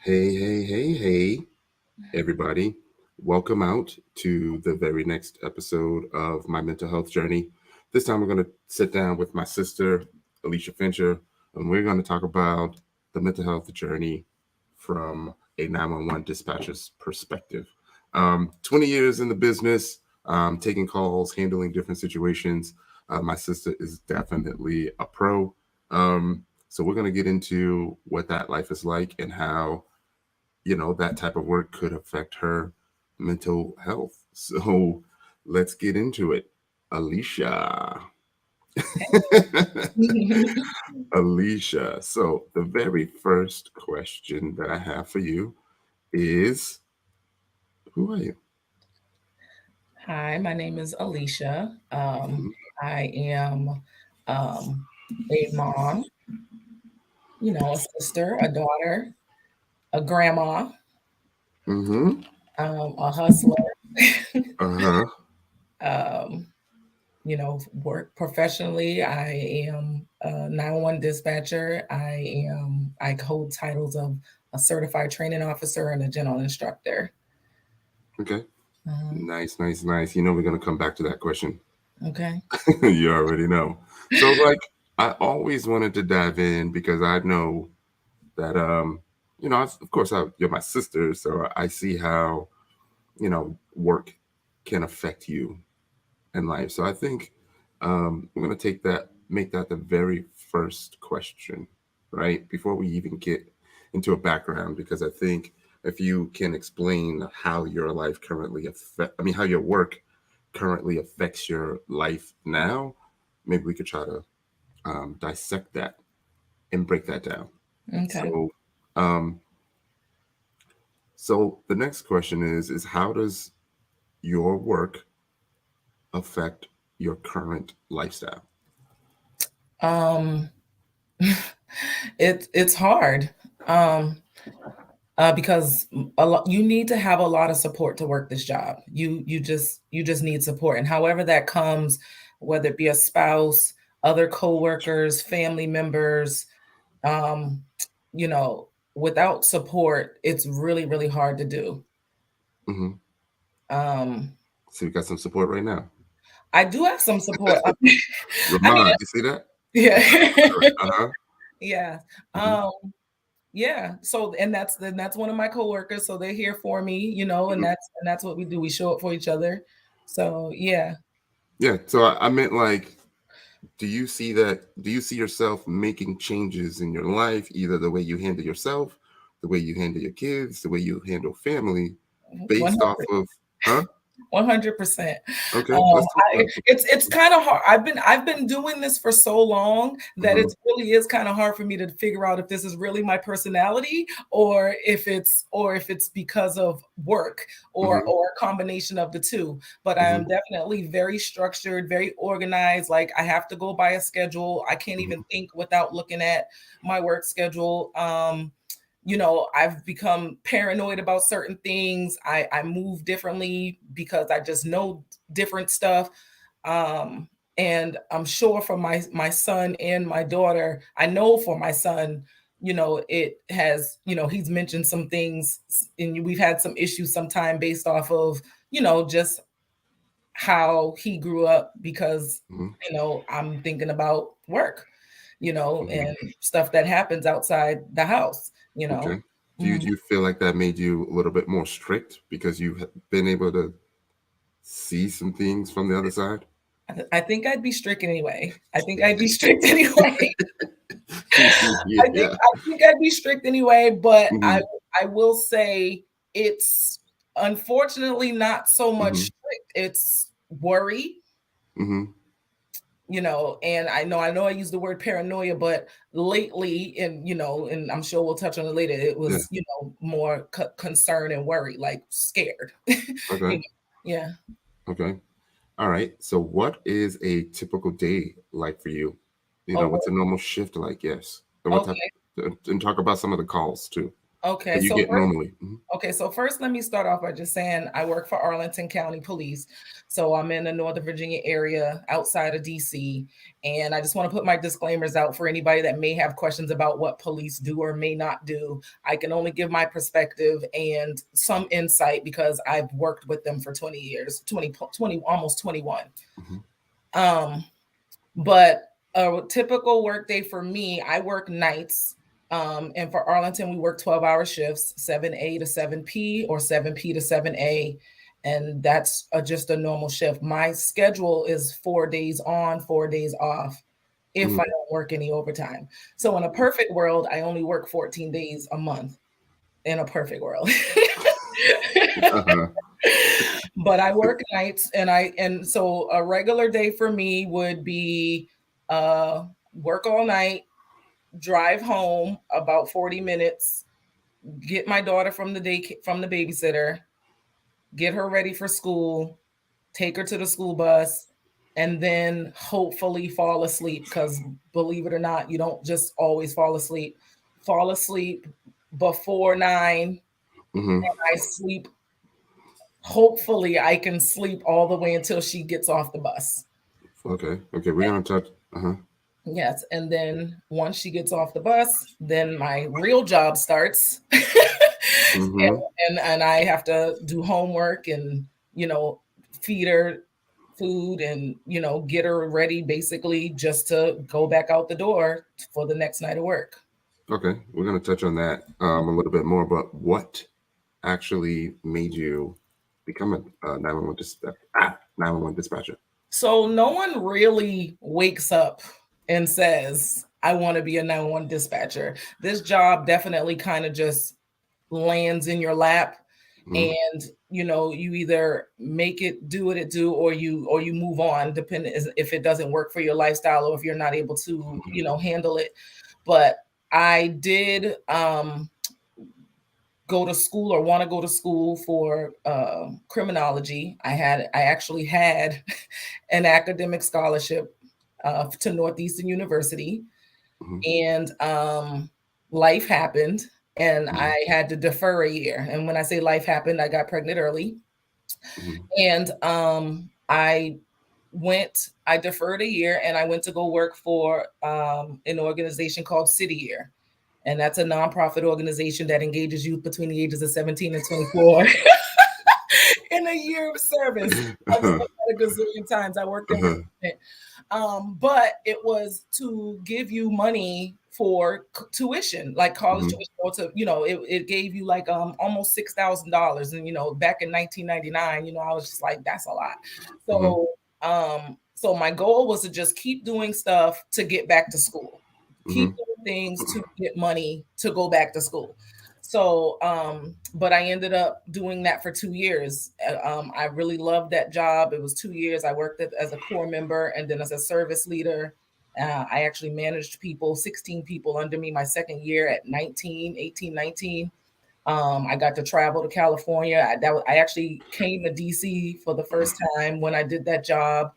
Hey, everybody. Welcome out to the very next episode of my mental health journey. This time, we're going to sit down with my sister, Aleisha Fincher, and we're going to talk about the mental health journey from a 911 dispatcher's perspective. 20 years in the business, taking calls, handling different situations. My sister is definitely a pro. So, we're going to get into what that life is like and how that type of work could affect her mental health. So let's get into it. Alicia. Alicia. So the very first question that I have for you is, who are you? Hi, my name is Aleisha. Mhm. I am a mom, a sister, a daughter, a grandma, Mm-hmm. a hustler, Uh-huh. um, work professionally. I am a 911 dispatcher. I hold titles of a certified training officer and a general instructor. Okay. Uh, Nice. We're gonna come back to that question. okay. You already know. So I always wanted to dive in because I know that of course you're my sister, so I see how work can affect you in life. So I think I'm going to make that the very first question, right? Before we even get into a background, because I think if you can explain how your life currently how your work currently affects your life now, maybe we could try to dissect that and break that down. Okay. So, um, so the next question is how does your work affect your current lifestyle? Um, it's hard. Um, because you need to have a lot of support to work this job. You just need support, and however that comes, whether it be a spouse, other coworkers, family members, um, you know, without support, it's really hard to do. Hmm. Um, So we got some support right now. I do have some support. I mean, Ramon, you see that? yeah, Uh-huh. yeah. Hmm. Um, Yeah. So and that's one of my coworkers. So they're here for me, and Hmm. that's what we do. We show up for each other. So yeah. Yeah. So I meant like, do you see yourself making changes in your life, either the way you handle yourself, the way you handle your kids, the way you handle family, based off 100. of, huh? 100%. Okay, let's talk I, about it. it's kind of hard. I've been doing this for so long that Hmm. it really is kind of hard for me to figure out if this is really my personality or if it's because of work Hmm. or a combination of the two. But I Hmm. am definitely very structured, very organized. Like I have to go by a schedule. I can't even Hmm. think without looking at my work schedule. I've become paranoid about certain things. I move differently because I just know different stuff. Um, and I'm sure for my son and my daughter, I know for my son, it has, he's mentioned some things and we've had some issues sometime based off of, just how he grew up because, Hmm. I'm thinking about work, Hmm. and stuff that happens outside the house. Okay. Do Mhm. you feel like that made you a little bit more strict because you've been able to see some things from the other side? I think I'd be strict anyway. I think I'd be strict anyway. Yeah, I think yeah. I think I'd be strict anyway, but I Hmm. I will say it's unfortunately not so much Hmm. strict. It's worry, Hmm. and I know I use the word paranoia, but lately, and I'm sure we'll touch on it later, it Yeah. was, more concern and worry, like scared. Okay. You know, yeah. Okay. All right. So, what is a typical day like for you? Oh, What's a normal shift like? Yes. And what type? okay. And talk about some of the calls too. Okay, that you so get first, normally? okay, so first let me start off by just saying I work for Arlington County Police. So I'm in the Northern Virginia area outside of DC. And I just want to put my disclaimers out for anybody that may have questions about what police do or may not do. I can only give my perspective and some insight because I've worked with them for 20 years, 20, almost 21. Mhm. Um, but a typical work day for me, I work nights. And for Arlington, we work 12-hour shifts, 7A to 7P or 7P to 7A. And that's just a normal shift. My schedule is 4 days on, 4 days off if Mhm. I don't work any overtime. So in a perfect world, I only work 14 days a month in a perfect world. Uh-huh. But I work nights and so a regular day for me would be work all night, drive home about 40 minutes, get my daughter from the babysitter, get her ready for school, take her to the school bus, and then hopefully fall asleep because believe it or not, you don't just always fall asleep. Fall asleep before 9. Mhm. I sleep. Hopefully, I can sleep all the way until she gets off the bus. Okay. Okay. We're gonna touch. Uh-huh. Yes, and then once she gets off the bus, then my real job starts. Mm-hmm. And I have to do homework and, feed her food and, get her ready basically just to go back out the door for the next night of work. Okay. We're gonna touch on that a little bit more. But what actually made you become a 911 dispatcher? So no one really wakes up and says, I want to be a 911 dispatcher. This job definitely kind of just lands in your lap, Mm-hmm. and you either make it do what it do, or you move on, depending if it doesn't work for your lifestyle or if you're not able to handle it. But I did go to school or want to go to school for criminology. I actually had an academic scholarship to Northeastern University, Mm-hmm. and life happened, and Mm-hmm. I had to defer a year. And when I say life happened, I got pregnant early, Mm-hmm. and I deferred a year, and I went to go work for an organization called City Year. And that's a nonprofit organization that engages youth between the ages of 17 and 24 in a year of service. I've said Uh-huh. that a gazillion times. I worked in Uh-huh. recruitment. But it was to give you money for tuition, like college Mm-hmm. tuition, or it gave you like almost $6,000. And back in 1999, I was just like, that's a lot. Mm-hmm. So my goal was to just keep doing stuff to get back to school, keep Mm-hmm. doing things to get money to go back to school. So, but I ended up doing that for 2 years. I really loved that job. It was 2 years. I worked as a core member and then as a service leader. I actually managed 16 people under me my second year at 18, 19. I got to travel to California. I actually came to DC for the first time when I did that job.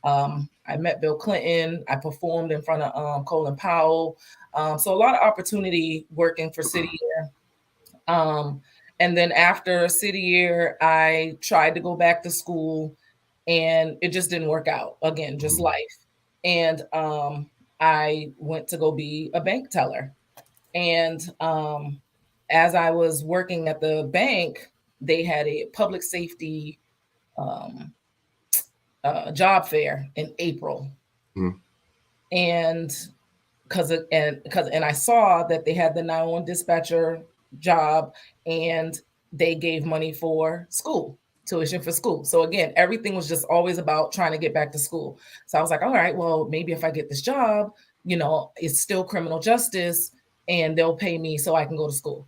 I met Bill Clinton. I performed in front of Colin Powell. So a lot of opportunity working for City Year. And then after City Year, I tried to go back to school, and it just didn't work out. Again, just Mm-hmm. life. And I went to go be a bank teller. And as I was working at the bank, they had a public safety um, job fair in April, Mm-hmm. and because I saw that they had the 911 dispatcher job, and they gave money for school, tuition for school. So again, everything was just always about trying to get back to school. So I was like, all right, well, maybe if I get this job, it's still criminal justice, and they'll pay me so I can go to school.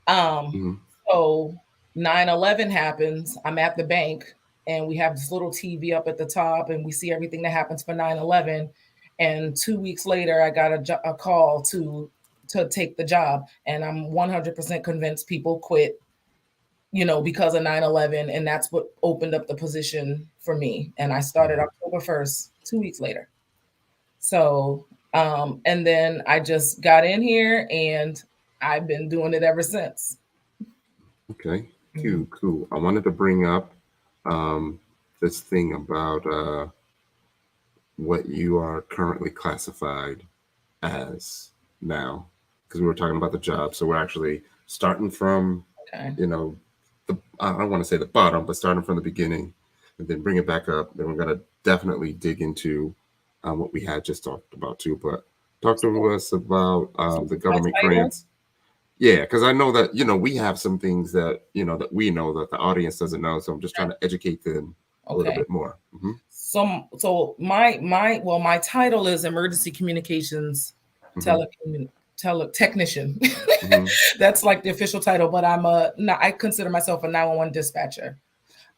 Um, Mm-hmm. so 9/11 happens. I'm at the bank, and we have this little TV up at the top, and we see everything that happens for 9/11. And 2 weeks later, I got a call to take the job, and I'm 100% convinced people quit, because of 9/11, and that's what opened up the position for me. And I started October 1st, 2 weeks later. So, and then I just got in here, and I've been doing it ever since. Okay, cool. I wanted to bring up this thing about what you are currently classified as now, because we were talking about the job. So we're actually starting from, Okay. you know, I don't want to say the bottom, but starting from the beginning, and then bring it back up. Then we're gonna definitely dig into what we had just talked about too. But talk to us about So the my government title? grants. Yeah, because I know that we have some things that that we know that the audience doesn't know. So I'm just trying to educate them a little Okay. bit more. My title is emergency communications technician. Hmm. That's like the official title, but I consider myself a 911 dispatcher.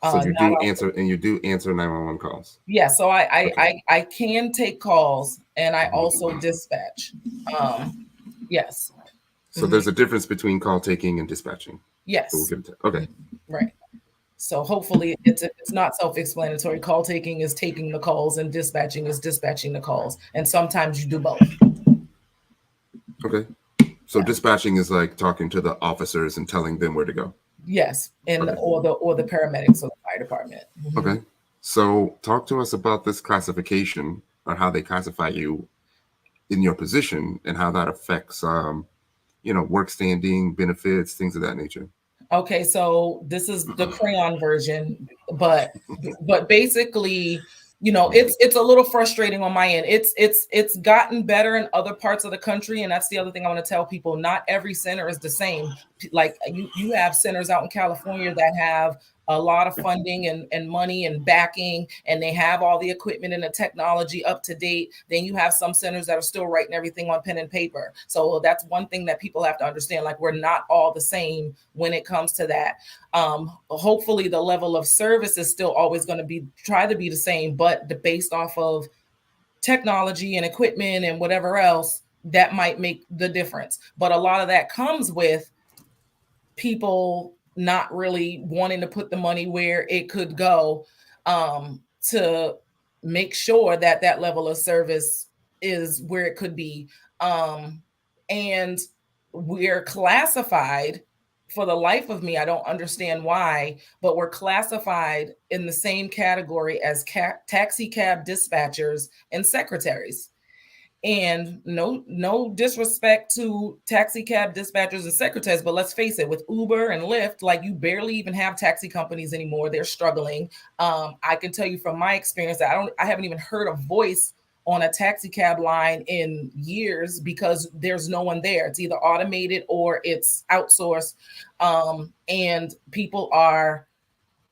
So you Not do a, answer, and you do answer 911 calls. yeah, so Okay. I can take calls and I Mhm. also dispatch. Um, yes. So there's a difference between call taking and dispatching. So we'll Yes. get into okay. Right. So hopefully it's not self-explanatory. Call taking is taking the calls and dispatching is dispatching the calls. And sometimes you do both. Okay. So dispatching is like talking to the officers and telling them where to go. Yes. And Okay. or the paramedics or the fire department. Okay. So talk to us about this classification or how they classify you in your position and how that affects work standing, benefits, things of that nature. Okay, so this is the crayon version, but basically, it's a little frustrating on my end. It's gotten better in other parts of the country, and that's the other thing I want to tell people. Not every center is the same. Like you have centers out in California that have a lot of funding and money and backing, and they have all the equipment and the technology up to date. Then you have some centers that are still writing everything on pen and paper. So that's one thing that people have to understand. Like, we're not all the same when it comes to that. Hopefully the level of service is still always going to be try to be the same, but based off of technology and equipment and whatever else, that might make the difference. But a lot of that comes with people not really wanting to put the money where it could go, to make sure that that level of service is where it could be. And we're classified, for the life of me, I don't understand why, but we're classified in the same category as taxi cab dispatchers and secretaries. And no disrespect to taxi cab dispatchers and secretaries, but let's face it, with Uber and Lyft, like, you barely even have taxi companies anymore. They're struggling. I can tell you from my experience that I haven't even heard a voice on a taxi cab line in years because there's no one there. It's either automated or it's outsourced. And people are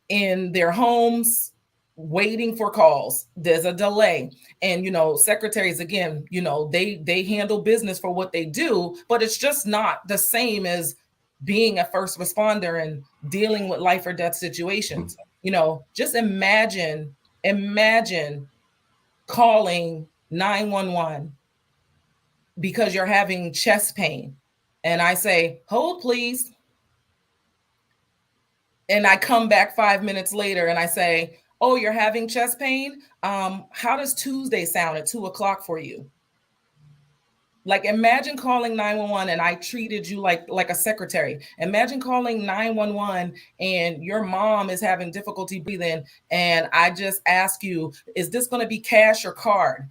in their homes waiting for calls. There's a delay. And secretaries, again, they handle business for what they do, but it's just not the same as being a first responder and dealing with life or death situations. Just imagine calling 911 because you're having chest pain, and I say, hold please, and I come back 5 minutes later and I say, oh, you're having chest pain? How does Tuesday sound at 2:00 for you? Like, imagine calling 911 and I treated you like a secretary. Imagine calling 911 and your mom is having difficulty breathing, and I just ask you, is this going to be cash or card?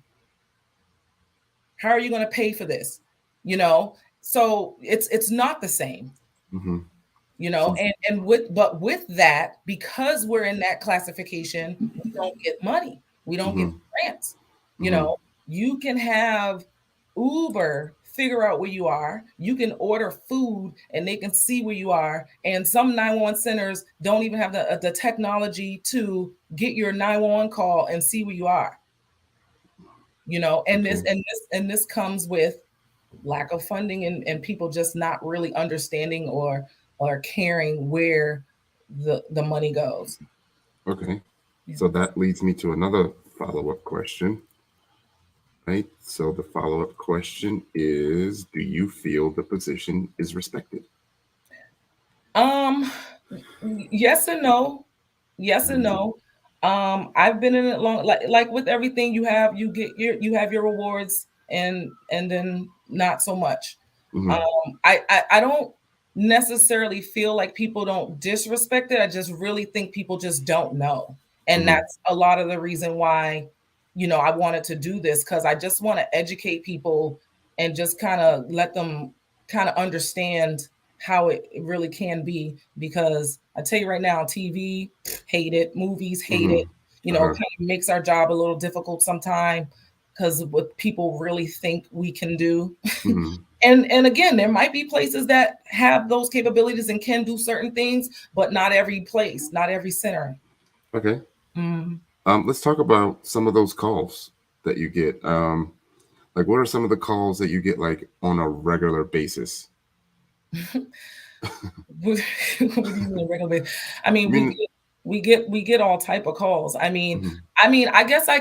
How are you going to pay for this? So it's not the same. Mm-hmm. But with that, because we're in that classification, we don't get money. We don't get Mm-hmm. grants. You Mm-hmm. know, you can have Uber figure out where you are. You can order food and they can see where you are. And some 911 centers don't even have the technology to get your 911 call and see where you are. And Okay. this comes with lack of funding and people just not really understanding or caring where the money goes. Okay. Yeah. So that leads me to another follow-up question. Right. So the follow-up question is, do you feel the position is respected? Um, yes and no. Yes and Mhm. no. I've been in it long, like with everything, you have your rewards and then not so much. I don't necessarily feel like people don't disrespect it. I just really think people just don't know. And that's a lot of the reason why, I wanted to do this, because I just want to educate people and just kind of let them kind of understand how it really can be. Because I tell you right now, TV, hate it, movies, hate it. Kind of makes our job a little difficult sometimes, because what people really think we can do. And again, there might be places that have those capabilities and can do certain things, but not every place, not every center. Okay. Let's talk about some of those calls that you get. Like, what are some of the calls that you get, like, on a regular basis? What do you mean regular basis? I mean, we get all type of calls. I mean, I guess I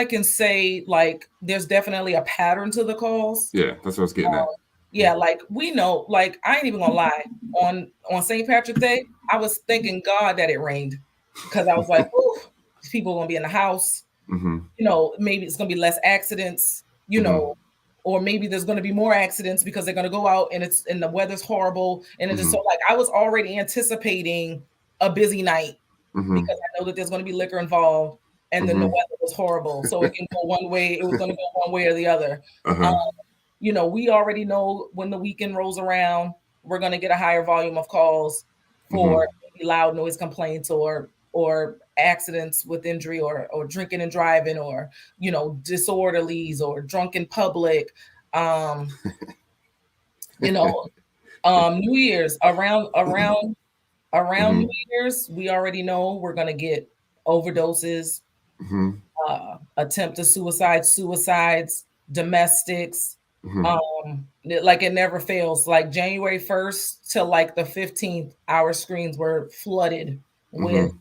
can say, like, there's definitely a pattern to the calls. Yeah, that's what I was getting at. Yeah, like, we know, like, I ain't even gonna lie. On St. Patrick's Day, I was thanking God that it rained, because I was like, "Ooh, people are gonna be in the house. Maybe it's gonna be less accidents. Or maybe there's gonna be more accidents because they're gonna go out and the weather's horrible." And it's just so, like, I was already anticipating a busy night, because I know that there's gonna be liquor involved, and then the weather was horrible, so it can go one way. It was gonna go one way or the other. We already know when the weekend rolls around, we're going to get a higher volume of calls for loud noise complaints or accidents with injury, or drinking and driving, or, disorderlies, or drunk in public. New Year's, around New Year's, we already know we're going to get overdoses, attempt to suicides, domestics. Like, it never fails. Like, January 1st till like the 15th, our screens were flooded with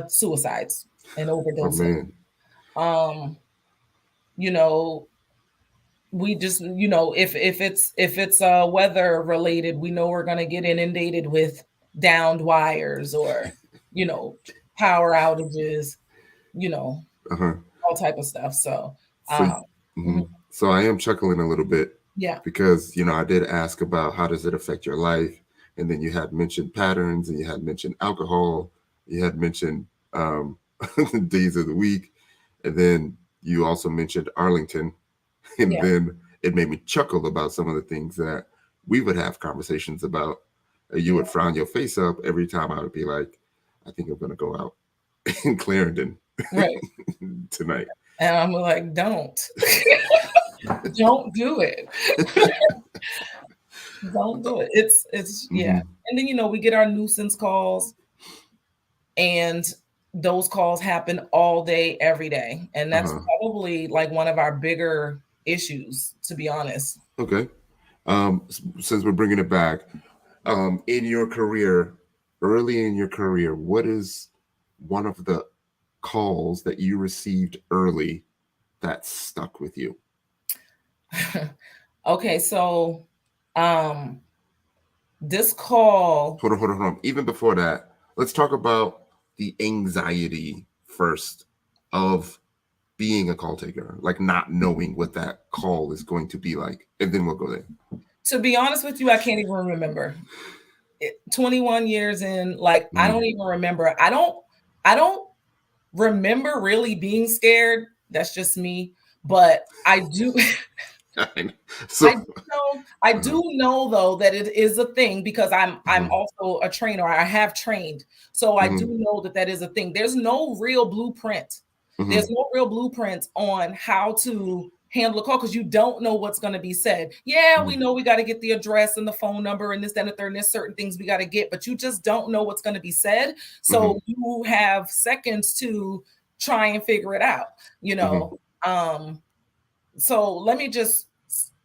suicides and overdoses. We just, if it's weather related, we know we're gonna get inundated with downed wires, or power outages, all type of stuff. So so I am chuckling a little bit, because I did ask about how does it affect your life, and then you had mentioned patterns, and you had mentioned alcohol, you had mentioned days of the week, and then you also mentioned Arlington, and then it made me chuckle about some of the things that we would have conversations about. You would frown your face up every time I would be like, I think I'm going to go out in Clarendon tonight. And I'm like, don't. Don't do it. Don't do it. It's yeah. And then, we get our nuisance calls, and those calls happen all day, every day. And that's probably like one of our bigger issues, to be honest. Okay. Since we're bringing it back, in your career, early in your career, what is one of the calls that you received early that stuck with you? Okay, so this call. Hold on. Even before that, let's talk about the anxiety first of being a call taker, like not knowing what that call is going to be like, and then we'll go there. To be honest with you, I can't even remember. 21 years in, like, I don't even remember. I don't remember really being scared. That's just me. But I do. I do know though that it is a thing, because I'm also a trainer. I have trained, so I do know that is a thing. There's no real blueprint. There's no real blueprint on how to handle a call, because you don't know what's going to be said. Yeah, we know we got to get the address and the phone number and this, that, and the third, and there's certain things we got to get, but you just don't know what's going to be said. So you have seconds to try and figure it out, So let me just,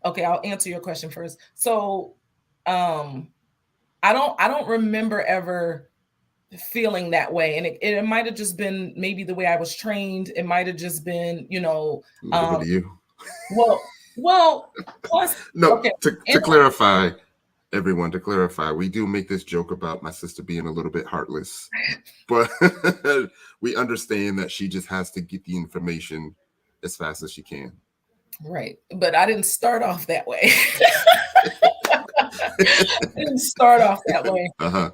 I'll answer your question first. So I don't remember ever feeling that way, and it might have just been maybe the way I was trained. It might have just been, you. Well, plus, no. Okay. To clarify, everyone, we do make this joke about my sister being a little bit heartless, but we understand that she just has to get the information as fast as she can. Right. But I didn't start off that way. I didn't start off that way. Uh-huh.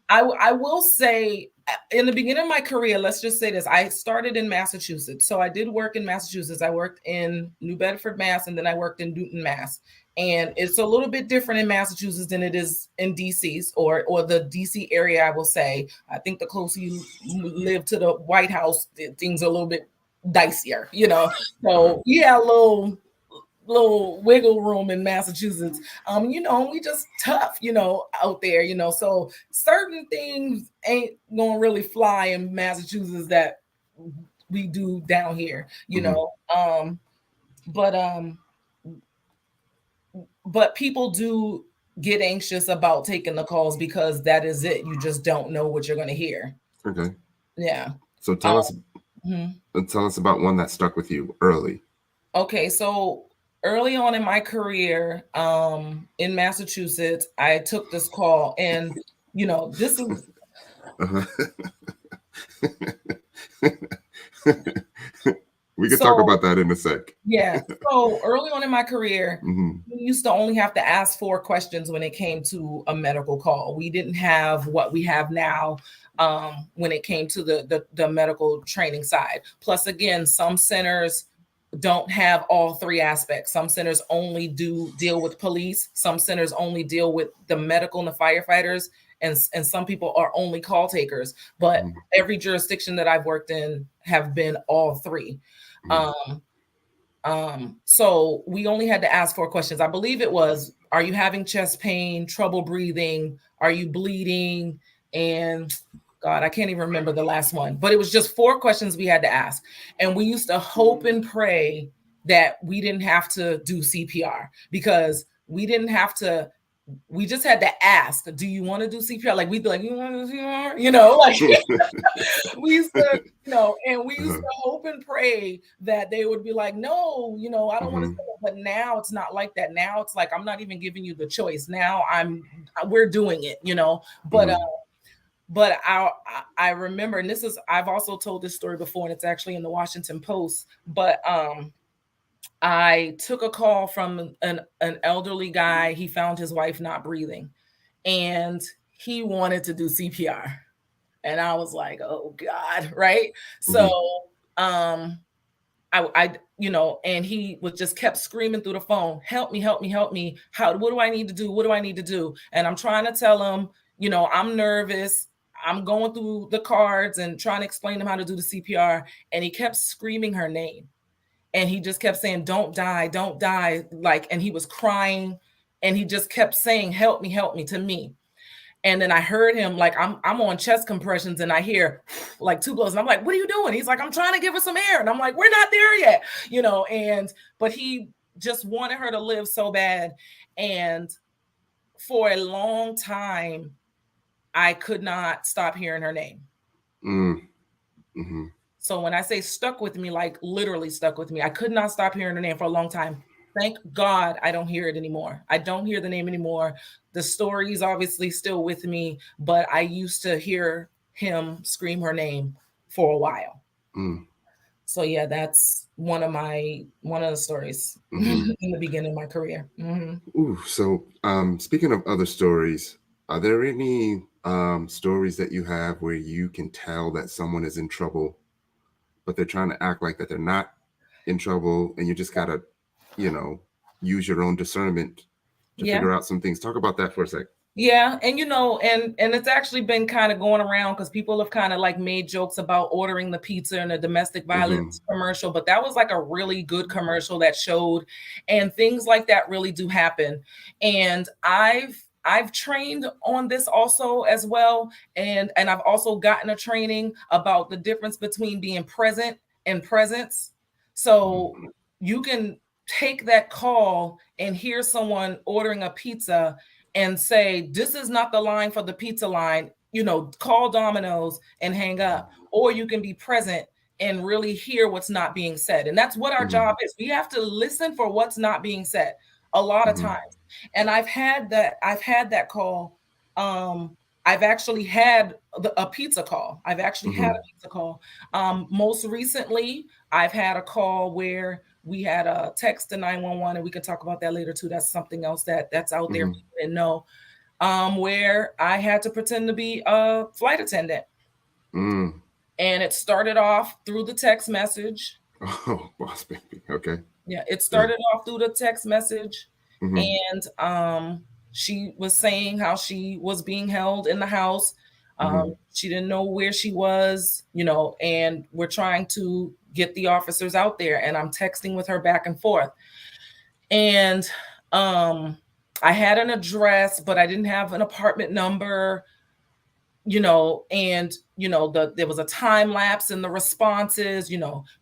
I will say in the beginning of my career, let's just say this, I started in Massachusetts. So I did work in Massachusetts. I worked in New Bedford, Mass, and then I worked in Newton, Mass. And it's a little bit different in Massachusetts than it is in DC's or the DC area, I will say. I think the closer you live to the White House, things are a little bit dicier, you know. So yeah, a little wiggle room in Massachusetts. You know, we just tough, you know, out there, you know. So certain things ain't gonna really fly in Massachusetts that we do down here, you know. But people do get anxious about taking the calls because that is it. You just don't know what you're gonna hear. Okay. Yeah. So tell us about one that stuck with you early. Okay, so early on in my career, in Massachusetts, I took this call, and you know, this is We could talk about that in a sec. Yeah. So early on in my career, we used to only have to ask 4 questions when it came to a medical call. We didn't have what we have now when it came to the medical training side. Plus, again, some centers don't have all 3 aspects. Some centers only deal with police. Some centers only deal with the medical and the firefighters. And some people are only call takers. But every jurisdiction that I've worked in have been all 3. So we only had to ask 4 questions. I believe it was, are you having chest pain, trouble breathing? Are you bleeding? And God, I can't even remember the last one, but it was just 4 questions we had to ask. And we used to hope and pray that we didn't have to do CPR because we didn't have to. We just had to ask, do you want to do CPR? Like, we'd be like, you want to do CPR? You know, like we used to, you know, and we used to hope and pray that they would be like, no, you know, I don't want to. But now it's not like that. Now it's like, I'm not even giving you the choice. Now we're doing it, you know. But I remember, and I've also told this story before, and it's actually in the Washington Post. But I took a call from an elderly guy. He found his wife not breathing, and he wanted to do CPR. And I was like, oh God, right? So I you know, and he was just kept screaming through the phone, help me, help me, help me. What do I need to do? What do I need to do? And I'm trying to tell him, you know, I'm nervous. I'm going through the cards and trying to explain to him how to do the CPR. And he kept screaming her name. And he just kept saying, don't die, don't die. Like, and he was crying, and he just kept saying, help me to me. And then I heard him, like, I'm on chest compressions, and I hear like 2 blows. And I'm like, what are you doing? He's like, I'm trying to give her some air. And I'm like, we're not there yet, you know. But he just wanted her to live so bad. And for a long time, I could not stop hearing her name. So when I say stuck with me, like literally stuck with me, I could not stop hearing her name for a long time. Thank God I don't hear it anymore. I don't hear the name anymore. The story is obviously still with me, but I used to hear him scream her name for a while. So yeah, that's one of the stories in the beginning of my career. Ooh, so speaking of other stories, are there any stories that you have where you can tell that someone is in trouble, but they're trying to act like that they're not in trouble, and you just gotta, you know, use your own discernment to figure out some things? Talk about that for a sec. Yeah, and you know, and it's actually been kind of going around because people have kind of like made jokes about ordering the pizza in a domestic violence commercial, but that was like a really good commercial that showed, and things like that really do happen. And I've trained on this also as well, and I've also gotten a training about the difference between being present and presence. So you can take that call and hear someone ordering a pizza and say, this is not the line for the pizza line, you know, call Domino's and hang up. Or you can be present and really hear what's not being said. And that's what our job is. We have to listen for what's not being said a lot of times. And I've had that call. I've actually had a pizza call. I've actually had a pizza call. Most recently, I've had a call where we had a text to 911, and we can talk about that later too. That's something else that's out there people didn't know. Where I had to pretend to be a flight attendant. Mm. And it started off through the text message. Oh, boss baby. Okay. Yeah, it started off through the text message. And she was saying how she was being held in the house. She didn't know where she was, and we're trying to get the officers out there. And I'm texting with her back and forth. And I had an address, but I didn't have an apartment number, and there was a time lapse in the responses.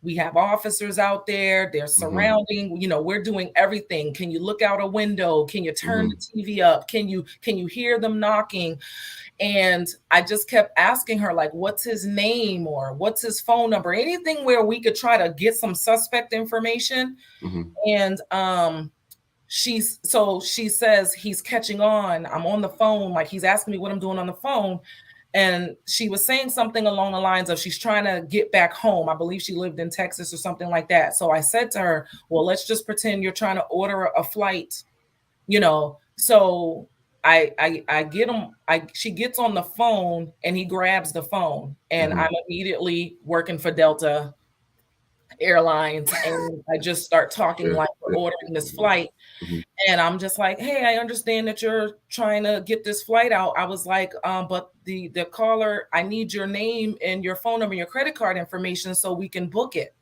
We have officers out there, they're surrounding, we're doing everything. Can you look out a window? Can you turn the TV up? Can you hear them knocking? And I just kept asking her, like, what's his name, or what's his phone number, anything where we could try to get some suspect information. And she says he's catching on. I'm on the phone, like he's asking me what I'm doing on the phone. And she was saying something along the lines of she's trying to get back home. I believe she lived in Texas or something like that. So I said to her, well, let's just pretend you're trying to order a flight, So I get him. She gets on the phone, and he grabs the phone, and I'm immediately working for Delta Airlines, and I just start talking like we're ordering this flight. And I'm just like, hey, I understand that you're trying to get this flight out. I was like, but the caller, I need your name and your phone number and your credit card information so we can book it.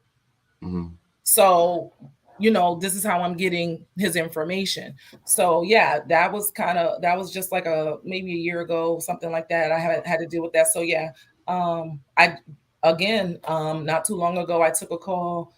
So, this is how I'm getting his information. So yeah, that was just like maybe a year ago, something like that. I had to deal with that. So yeah, not too long ago, I took a call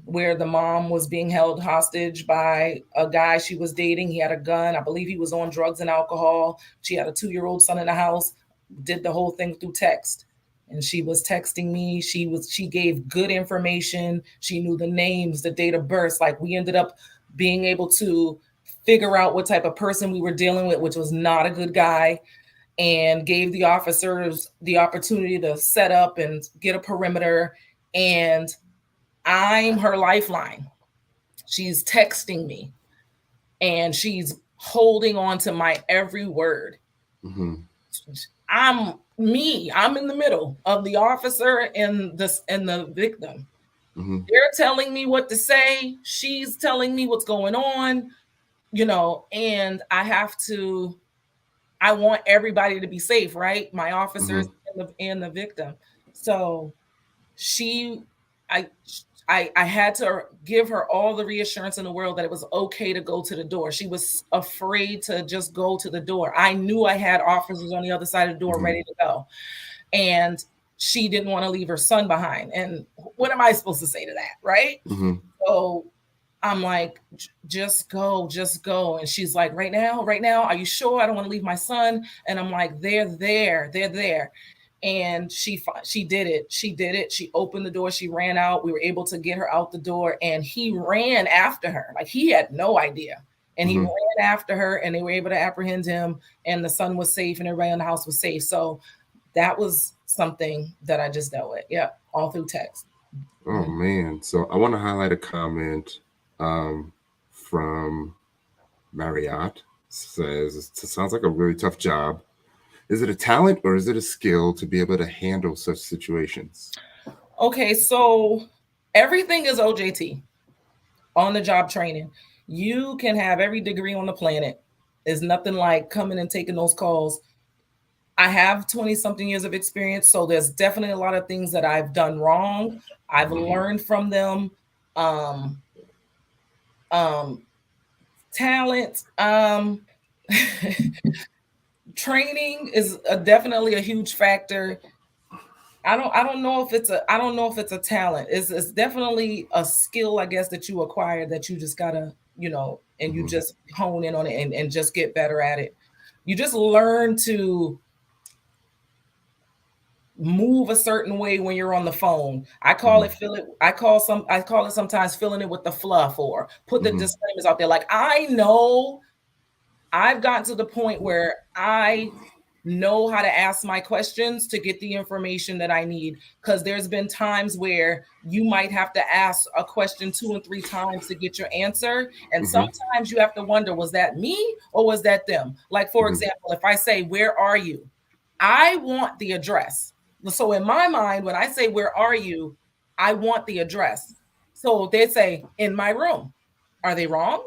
where the mom was being held hostage by a guy she was dating. He had a gun. I believe he was on drugs and alcohol. She had a 2-year-old son in the house, did the whole thing through text. And she was texting me. She gave good information. She knew the names, the date of birth. Like, we ended up being able to figure out what type of person we were dealing with, which was not a good guy, and gave the officers the opportunity to set up and get a perimeter. And I'm her lifeline. She's texting me, and she's holding on to my every word. I'm in the middle of the officer and the victim. They're telling me what to say. She's telling me what's going on, and I want everybody to be safe, right? My officers and the victim. So I had to give her all the reassurance in the world that it was okay to go to the door. She was afraid to just go to the door. I knew I had officers on the other side of the door ready to go. And she didn't want to leave her son behind. And what am I supposed to say to that, right? So I'm like, just go. And she's like, right now, are you sure? I don't want to leave my son. And I'm like, they're there. And she did it. She opened the door. She ran out. We were able to get her out the door, and he ran after her. Like, he had no idea. And he ran after her, and they were able to apprehend him, and the son was safe, and everybody in the house was safe. So that was something that I just dealt with. Yeah, all through text. Oh man. So I want to highlight a comment from Marriott. Says, it sounds like a really tough job. Is it a talent or is it a skill to be able to handle such situations? Okay, so everything is OJT, on the job training. You can have every degree on the planet. There's nothing like coming and taking those calls. I have 20-something years of experience, so there's definitely a lot of things that I've done wrong. I've learned from them. Talent. Training is definitely a huge factor. I don't know if it's a talent. It's definitely a skill, I guess, that you acquire, that you just gotta, and you just hone in on it and just get better at it. You just learn to move a certain way when you're on the phone. I call it sometimes filling it with the fluff, or put the disclaimers out there. Like, I know I've gotten to the point where I know how to ask my questions to get the information that I need. Because there's been times where you might have to ask a question 2 and 3 times to get your answer. And sometimes you have to wonder, was that me or was that them? Like, for example, if I say, where are you? I want the address. So in my mind, when I say, where are you? I want the address. So they say, in my room. Are they wrong?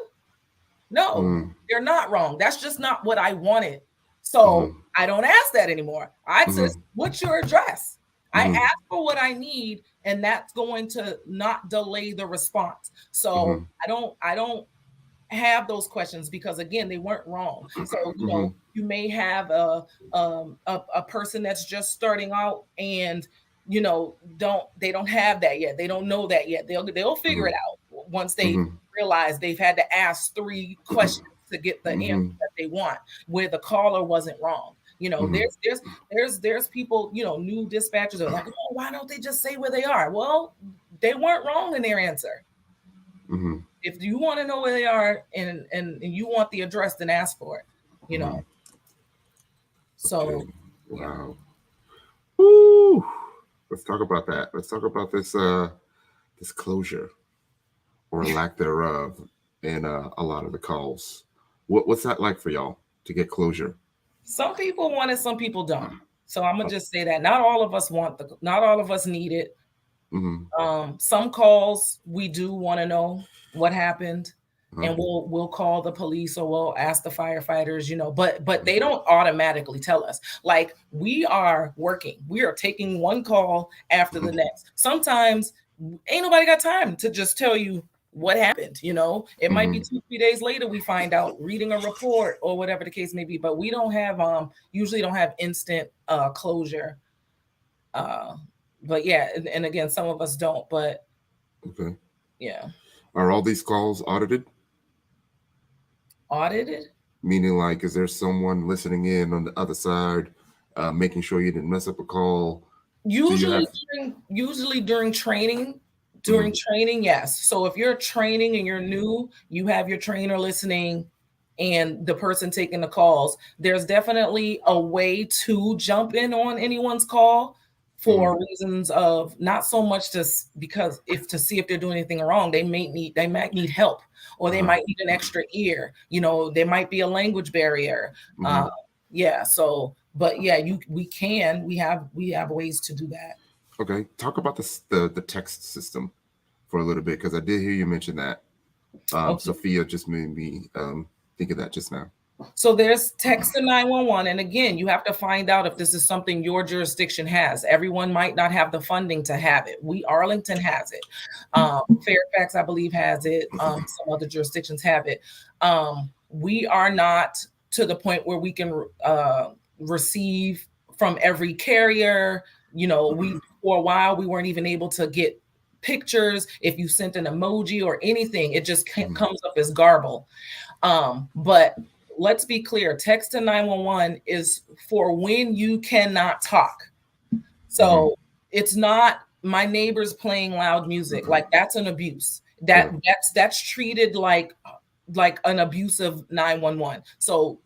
No, they're not wrong. That's just not what I wanted. So I don't ask that anymore. I said, what's your address? I ask for what I need, and that's going to not delay the response. So I don't have those questions because, again, they weren't wrong. So, you know, you may have a person that's just starting out and, you know, they don't have that yet. They don't know that yet. They'll figure it out once they realize they've had to ask 3 questions to get the answer that they want, where the caller wasn't wrong. You know, there's people, you know, new dispatchers are like, oh, why don't they just say where they are? Well, they weren't wrong in their answer. If you want to know where they are and you want the address, then ask for it, you know. So, okay. Wow. Woo. Let's talk about that. Let's talk about this closure or lack thereof in a lot of the calls. What's that like for y'all to get closure? Some people want it, some people don't. So I'm gonna just say that not all of us not all of us need it. Some calls we do want to know what happened, and we'll call the police or we'll ask the firefighters, you know, but they don't automatically tell us. Like, we are working, we are taking one call after the next. Sometimes ain't nobody got time to just tell you what happened, you know. It might be 2-3 days later we find out, reading a report or whatever the case may be, but we don't have usually don't have instant closure. But yeah, and again, some of us don't, but yeah. Are all these calls audited? Audited? Meaning, like, is there someone listening in on the other side, making sure you didn't mess up a call? Usually during training. During training, yes. So if you're training and you're new, you have your trainer listening and the person taking the calls. There's definitely a way to jump in on anyone's call for reasons of not so much to see if they're doing anything wrong. They might need help, or they might need an extra ear. You know, there might be a language barrier. Yeah. So, but yeah, we have ways to do that. Okay, talk about the text system for a little bit, because I did hear you mention that. Sophia just made me think of that just now. So there's text to 911. And again, you have to find out if this is something your jurisdiction has. Everyone might not have the funding to have it. Arlington has it. Fairfax, I believe, has it. Some other jurisdictions have it. We are not to the point where we can receive from every carrier. You know, for a while, we weren't even able to get pictures. If you sent an emoji or anything, it just comes up as garble. But let's be clear, text to 911 is for when you cannot talk. So it's not my neighbor's playing loud music. Like, that's an abuse. That's treated like an abusive 911. So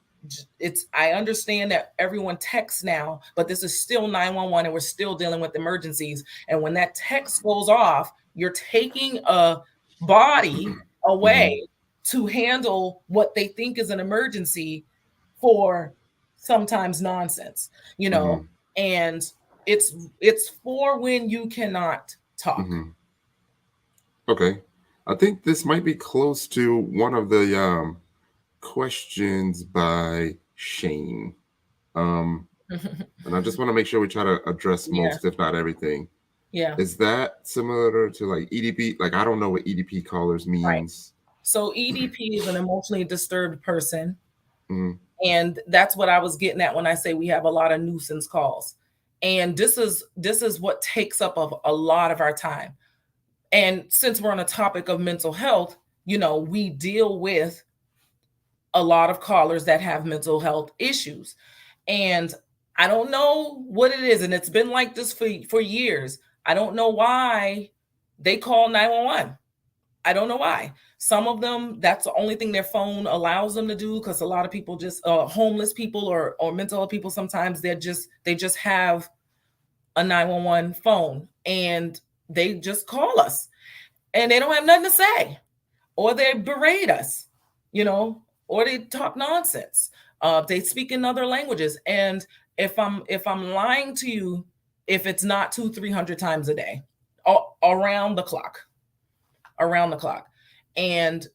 I understand that everyone texts now, but this is still 911 and we're still dealing with emergencies. And when that text goes off, you're taking a body away to handle what they think is an emergency for sometimes nonsense, you know, and it's for when you cannot talk. Okay. I think this might be close to one of the questions by Shane. And I just want to make sure we try to address most, if not everything. Yeah. Is that similar to like EDP? Like, I don't know what EDP callers means. Right. So EDP is an emotionally disturbed person. And that's what I was getting at when I say we have a lot of nuisance calls. And this is what takes up a lot of our time. And since we're on a topic of mental health, you know, we deal with a lot of callers that have mental health issues. And I don't know what it is. And it's been like this for years. I don't know why they call 911. I don't know why. Some of them, that's the only thing their phone allows them to do, because a lot of people just homeless people or mental health people, sometimes they just have a 911 phone and they just call us and they don't have nothing to say, or they berate us, or they talk nonsense. They speak in other languages. And if I'm lying to you, if it's not 200-300 times a day, around the clock, and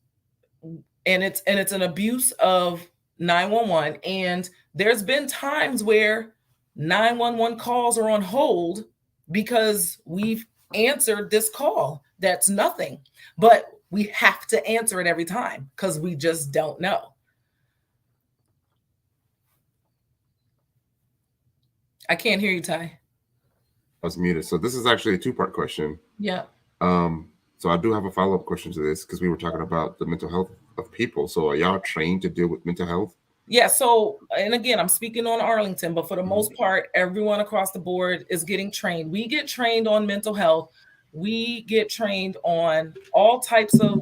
it's an abuse of 911. And there's been times where 911 calls are on hold because we've answered this call that's nothing, but we have to answer it every time because we just don't know. I can't hear you, Ty. I was muted. So this is actually a two-part question. Yeah. So I do have a follow-up question to this, because we were talking about the mental health of people. So are y'all trained to deal with mental health? Yeah. So, and again, I'm speaking on Arlington, but for the most part, everyone across the board is getting trained. We get trained on mental health. We get trained on all types of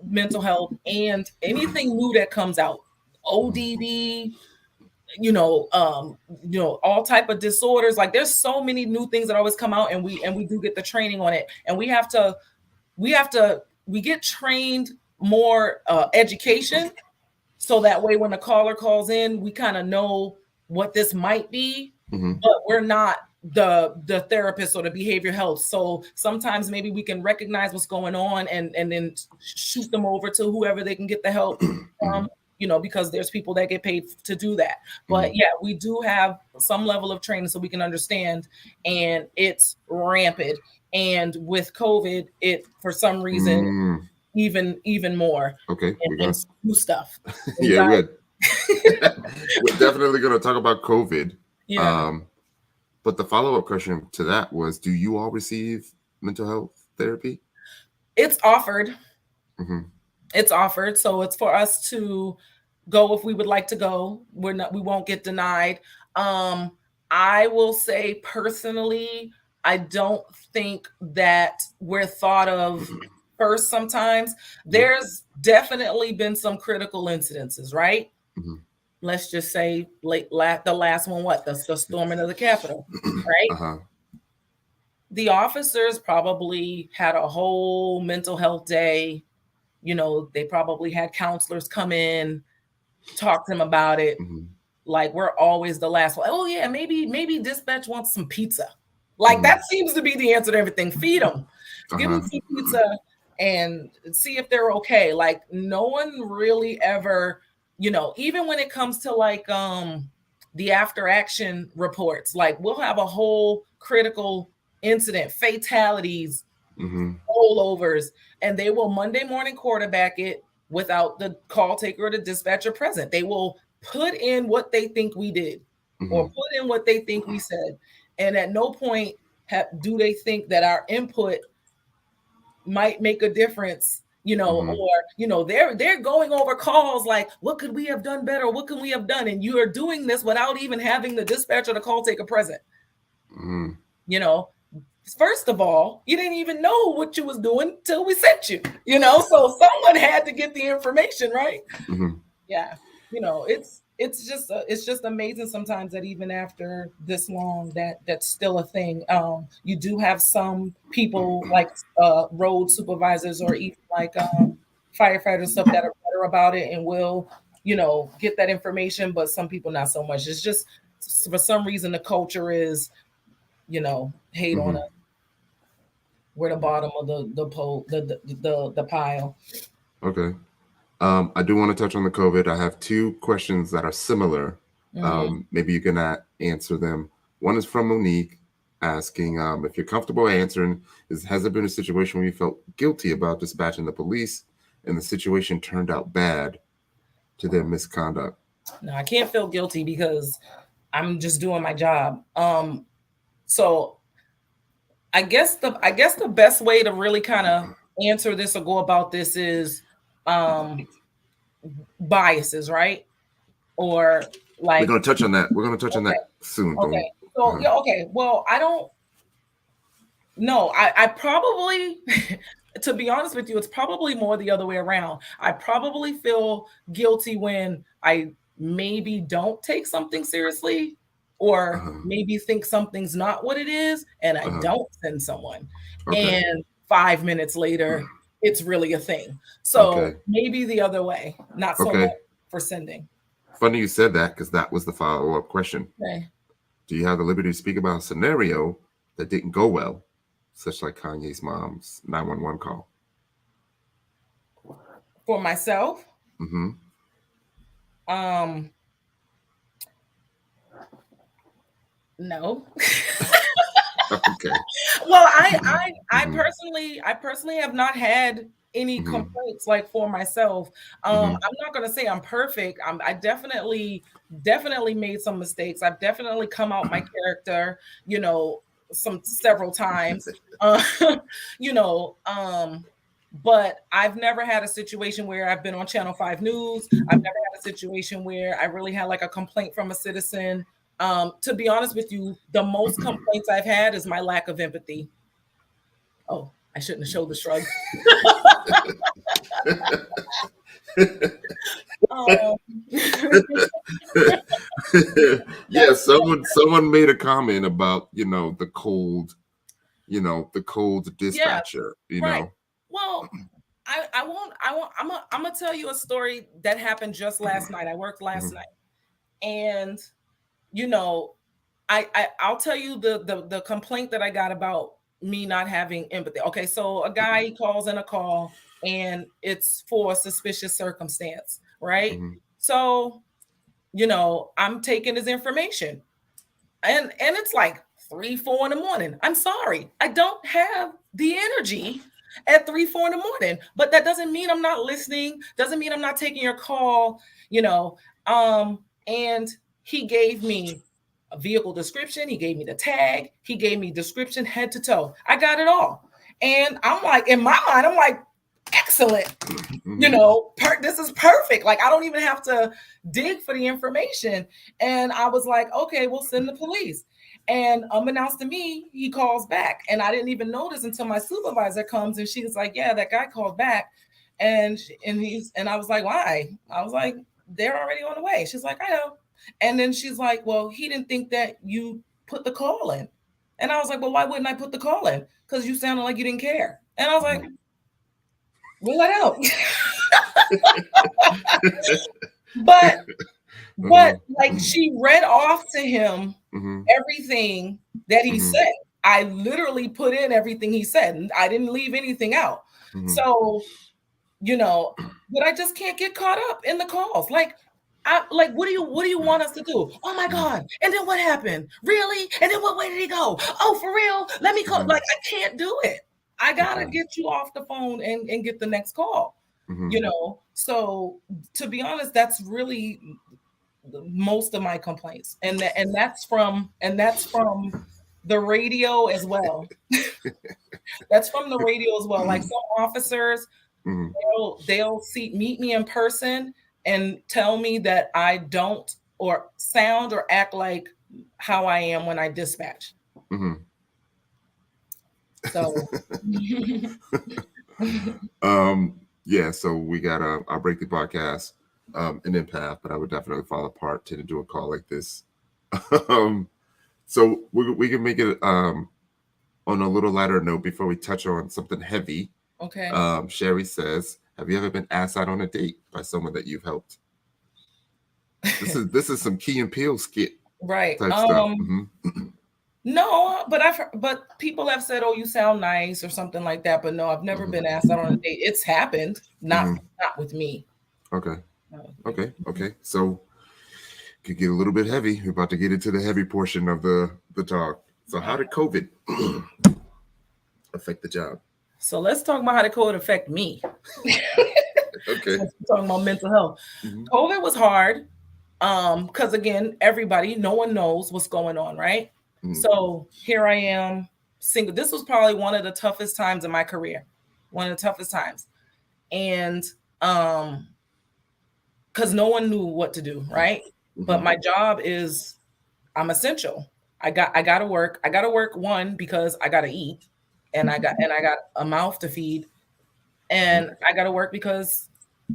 mental health and anything new that comes out, ODD, all type of disorders. Like, there's so many new things that always come out, and we do get the training on it. And we get trained more education, so that way when the caller calls in, we kind of know what this might be, but we're not the therapist or the behavioral health. So sometimes maybe we can recognize what's going on and then shoot them over to whoever they can get the help from, because there's people that get paid to do that. But yeah, we do have some level of training so we can understand, and it's rampant. And with COVID, it, for some reason, even more. Okay. And new stuff. Yeah, we're definitely going to talk about COVID. Yeah. But the follow-up question to that was, do you all receive mental health therapy? It's offered. It's offered. So it's for us to go if we would like to go. We won't get denied. I will say personally, I don't think that we're thought of first sometimes. There's definitely been some critical incidences, right? Let's just say the last one, the storming of the Capitol, right? The officers probably had a whole mental health day. They probably had counselors come in, talk to them about it. Like, we're always the last one. Oh yeah, maybe dispatch wants some pizza. Like, that seems to be the answer to everything. Feed them, give them some pizza, and see if they're okay. Like, no one really ever, even when it comes to like the after action reports, like, we'll have a whole critical incident, fatalities, rollovers, and they will Monday morning quarterback it without the call taker or the dispatcher present. They will put in what they think we did or put in what they think we said. And at no point do they think that our input might make a difference, or, they're going over calls like, what could we have done better? What can we have done? And you are doing this without even having the dispatcher or the call taker present. First of all, you didn't even know what you was doing till we sent you, so someone had to get the information, right? Yeah. It's just amazing sometimes that even after this long, that's still a thing. You do have some people like road supervisors or even like firefighters, stuff, that are better about it and will, get that information, but some people not so much. It's just, for some reason, the culture is, hate on us. We're the bottom of the pile. Okay. I do want to touch on the COVID. I have two questions that are similar. Maybe you can answer them. One is from Monique, asking if you're comfortable answering, has there been a situation where you felt guilty about dispatching the police and the situation turned out bad to their misconduct? No, I can't feel guilty because I'm just doing my job. So I guess the best way to really kind of answer this or go about this is biases, right? Or like, we're going to touch on that. We're going to touch on that soon. Okay. So yeah. Okay. Well, I don't. No, I probably, to be honest with you, it's probably more the other way around. I probably feel guilty when I maybe don't take something seriously, or Uh-huh. maybe think something's not what it is, and I Uh-huh. don't send someone. Okay. And 5 minutes later, it's really a thing. Okay. So maybe the other way, not so much Okay. for sending. Funny you said that because that was the follow-up question. Okay. Do you have the liberty to speak about a scenario that didn't go well, such like Kanye's mom's 911 call? For myself, Mm-hmm. um, no. Okay. Well, Mm-hmm. I personally have not had any Mm-hmm. complaints like for myself. Mm-hmm. I'm not gonna say I'm perfect. I definitely made some mistakes. I've definitely come out my character, some several times. Uh, you know, but I've never had a situation where I've been on Channel 5 News. I've never had a situation where I really had like a complaint from a citizen. To be honest with you, the most complaints I've had is my lack of empathy. Oh, I shouldn't have showed the shrug. Um, Yeah, that's someone made a comment about, the cold yeah, dispatcher, right. Well, I'm gonna tell you a story that happened just last night. I worked last Mhm. night, and you know, I'll tell you the complaint that I got about me not having empathy. Okay, so a guy calls in a call and it's for a suspicious circumstance, right? Mhm. So, I'm taking his information. And it's like 3, 4 in the morning. I'm sorry. I don't have the energy at 3, 4 in the morning. But that doesn't mean I'm not listening, doesn't mean I'm not taking your call, you know. And he gave me a vehicle description, he gave me the tag, he gave me description head to toe. I got it all. And I'm like, in my mind, I'm like, excellent. Mhm. This is perfect. Like, I don't even have to dig for the information. And I was like, okay, we'll send the police. And unbeknownst to me, he calls back. And I didn't even notice until my supervisor comes and she's like, yeah, that guy called back. And I was like, why? I was like, they're already on the way. She's like, I know. And then she's like, well, he didn't think that you put the call in. And I was like, well, why wouldn't I put the call in? Because you sounded like you didn't care. And I was like, well, I don't. But Uh-huh. like, she read off to him Mhm. everything that he Mhm. said. I literally put in everything he said. I didn't leave anything out. Mhm. So, but I just can't get caught up in the calls. What do you want us to do? Oh my Mhm. God. And then what happened? Really? And then what way did he go? Oh, for real? Let me call. Mhm. Like, I can't do it. I gotta Okay. get you off the phone and get the next call. Mhm. So to be honest, that's really most of my complaints, and that's from the radio as well. That's from the radio as well. Like, some officers, Mhm. they'll meet me in person and tell me that I don't or sound or act like how I am when I dispatch. Mhm. So Yeah, so we got I'll break the podcast an empath, but I would definitely fall apart to do a call like this. um so we can make it on a little lighter note before we touch on something heavy. okay. Sherry says, have you ever been asked out on a date by someone that you've helped? This is some Key and Peele skit Right. type stuff. No, but people have said, "Oh, you sound nice" or something like that. But no, I've never Mhm. been asked out on a date. It's happened, not Mhm. not with me. Okay. No. Okay. So could get a little bit heavy. We're about to get into the heavy portion of the talk. So how did COVID affect the job? So let's talk about how the COVID affect me. Okay. Since we're talking about mental health, Mhm. COVID was hard. Because again, no one knows what's going on, right? Mhm. So here I am, single. This was probably one of the toughest times in my career, one of the toughest times, and um, because no one knew what to do, right? But Mhm. my job is I'm essential. I gotta work. I gotta work, one, because I gotta eat. and I got a mouth to feed, and I got to work because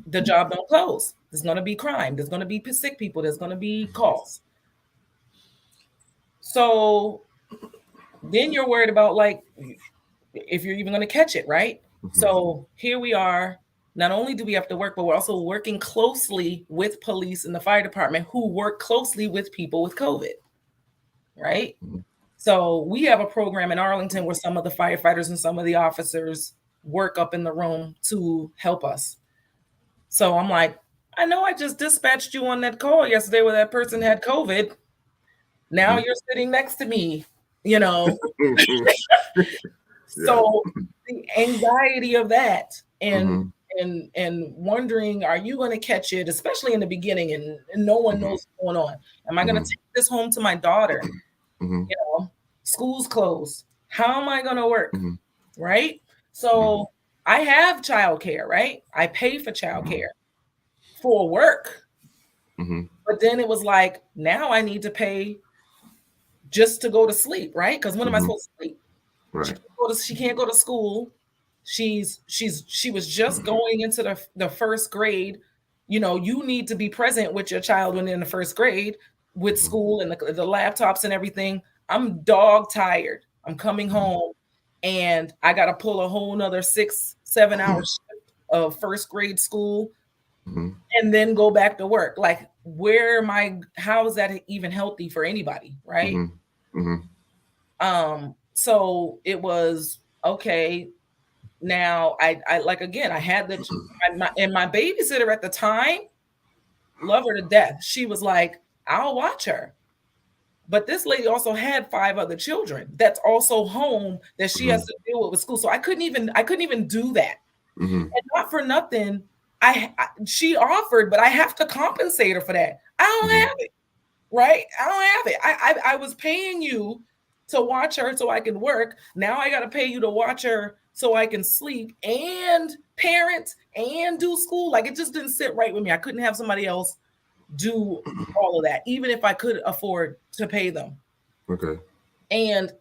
the job don't close. There's going to be crime. There's going to be sick people. There's going to be calls. So then you're worried about like if you're even going to catch it, right? So here we are. Not only do we have to work, but we're also working closely with police and the fire department who work closely with people with COVID, right? So we have a program in Arlington where some of the firefighters and some of the officers work up in the room to help us. So I'm like, I know I just dispatched you on that call yesterday where that person had COVID. Now you're sitting next to me, you know. So the anxiety of that and wondering, are you going to catch it, especially in the beginning, and no one knows what's going on. Am I going to take this home to my daughter? You know, school's closed. How am I going to work? Right? So I have childcare, right? I pay for childcare for work. But then it was like, now I need to pay just to go to sleep, right? Because when am I supposed to sleep? Right. She can't go to school. She was just going into the first grade. You know, you need to be present with your child when they're in the first grade with school and the laptops and everything. I'm dog tired. I'm coming home and I got to pull a whole nother 6-7 hours shift of first grade school and then go back to work. Like, how is that even healthy for anybody? Right. So it was okay. Now I like, again, I had my babysitter at the time, love her to death. She was like, I'll watch her. But this lady also had 5 other children that's also home that she has to deal with school. So I couldn't even do that. And not for nothing, she offered, but I have to compensate her for that. I don't have it. Right? I don't have it. I was paying you to watch her so I can work. Now I got to pay you to watch her so I can sleep and parent and do school. Like, it just didn't sit right with me. I couldn't have somebody else do all of that, even if I could afford to pay them. Okay. And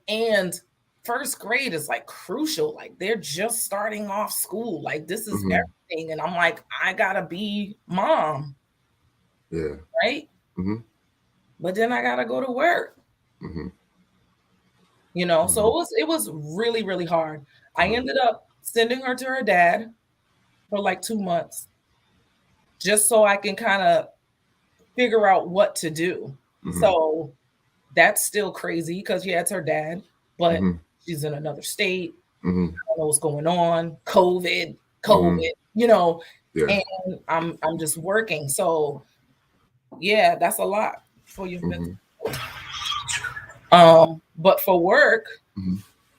first grade is like crucial. Like, they're just starting off school. Like, this is everything. And I'm like, I gotta be mom. Yeah. Right. But then I gotta go to work. You know, so it was really, really hard. I ended up sending her to her dad for like 2 months, just so I can kind of figure out what to do. So that's still crazy because it's her dad, but she's in another state. I don't know what's going on. COVID, you know, and I'm just working. So yeah, that's a lot for your mental. But for work,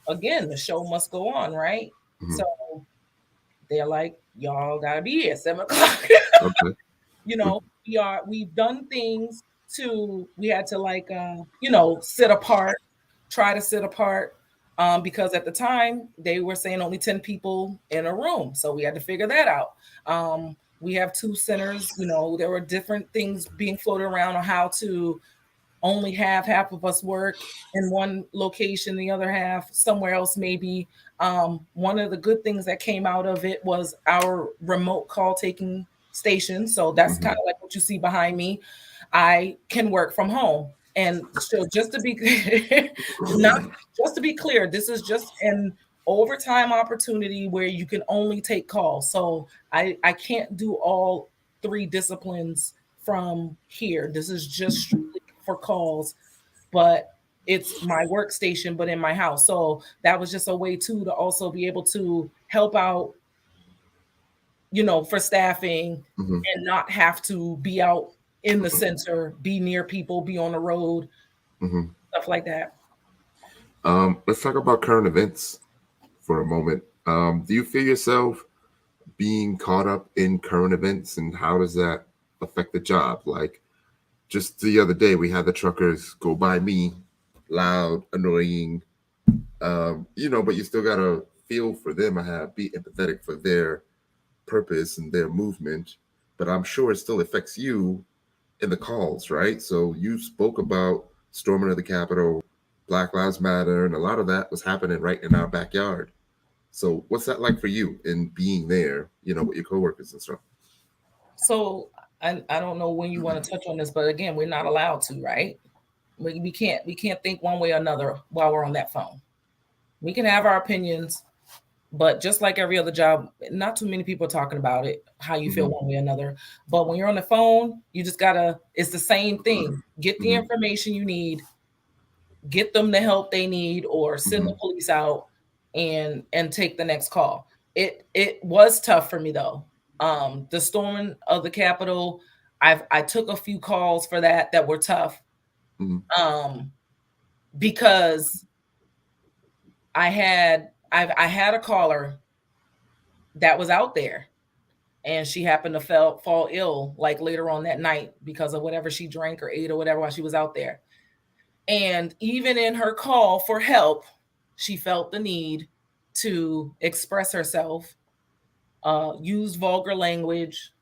again, the show must go on, right? So they're like, y'all gotta be here 7 o'clock. You know, we've done things we had to like try to sit apart. Because at the time they were saying only 10 people in a room. So we had to figure that out. We have 2 centers, you know, there were different things being floated around on how to only have half of us work in one location, the other half somewhere else, maybe. One of the good things that came out of it was our remote call taking station. So that's kind of like what you see behind me. I can work from home. And so just to be clear, this is just an overtime opportunity where you can only take calls. So I can't do all 3 disciplines from here. This is just strictly for calls, but it's my workstation, but in my house. So that was just a way too to also be able to help out, you know, for staffing and not have to be out in the center, be near people, be on the road, stuff like that. Let's talk about current events for a moment. Do you feel yourself being caught up in current events, and how does that affect the job? Like, just the other day, we had the truckers go by me, loud, annoying, you know, but you still gotta feel for them. Be empathetic for their purpose and their movement, but I'm sure it still affects you in the calls, right? So you spoke about storming of the Capitol, Black Lives Matter, and a lot of that was happening right in our backyard. So what's that like for you in being there, with your coworkers and stuff? So I don't know when you want to touch on this, but again, we're not allowed to, right? We can't think one way or another while we're on that phone. We can have our opinions, but just like every other job, not too many people are talking about it, how you feel one way or another. But when you're on the phone, you just it's the same thing. Get the information you need, get them the help they need, or send the police out and take the next call. It was tough for me though. The storming of the Capitol, I took a few calls for that were tough. Because I had a caller that was out there, and she happened to fall ill like later on that night because of whatever she drank or ate or whatever while she was out there. And even in her call for help, she felt the need to express herself, use vulgar language,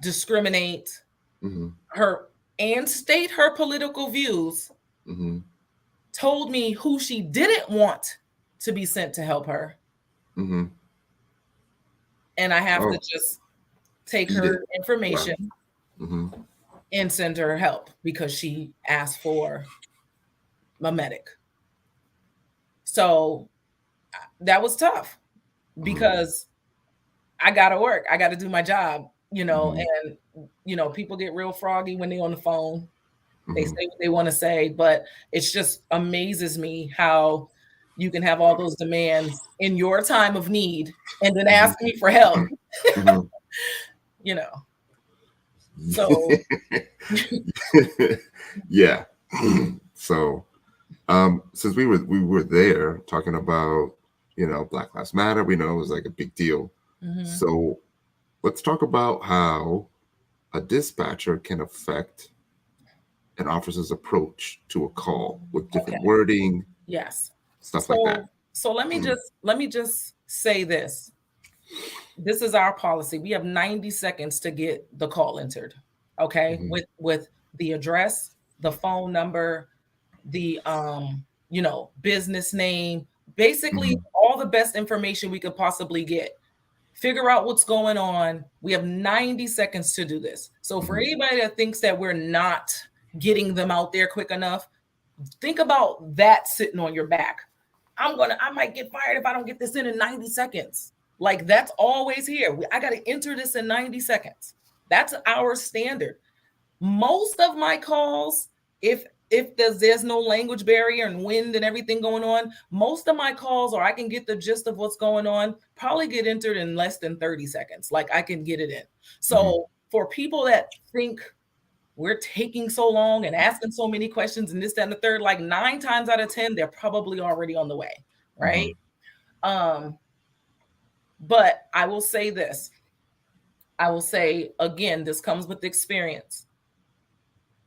discriminate her, and state her political views. Told me who she didn't want to be sent to help her. And I have to just take her information and send her help because she asked for a medic. So that was tough because I got to work. I got to do my job, and, people get real froggy when they're on the phone. They say what they want to say, but it just amazes me how you can have all those demands in your time of need and then ask me for help. So yeah. So since we were there talking about Black Lives Matter, we know it was like a big deal. So let's talk about how a dispatcher can affect an officer's approach to a call with different wording. Yes. Stuff like that. So let me just say this. This is our policy. We have 90 seconds to get the call entered. Okay. With the address, the phone number, the business name, basically all the best information we could possibly get. Figure out what's going on. We have 90 seconds to do this. So for anybody that thinks that we're not getting them out there quick enough, think about that sitting on your back. I might get fired if I don't get this in 90 seconds. Like, that's always here. I got to enter this in 90 seconds. That's our standard. Most of my calls, if there's no language barrier and wind and everything going on, most of my calls, or I can get the gist of what's going on, probably get entered in less than 30 seconds. Like, I can get it in. So for people that think we're taking so long and asking so many questions and this, that, and the third, like 9 times out of 10, they're probably already on the way. Right. But I will say this. I will say, again, this comes with experience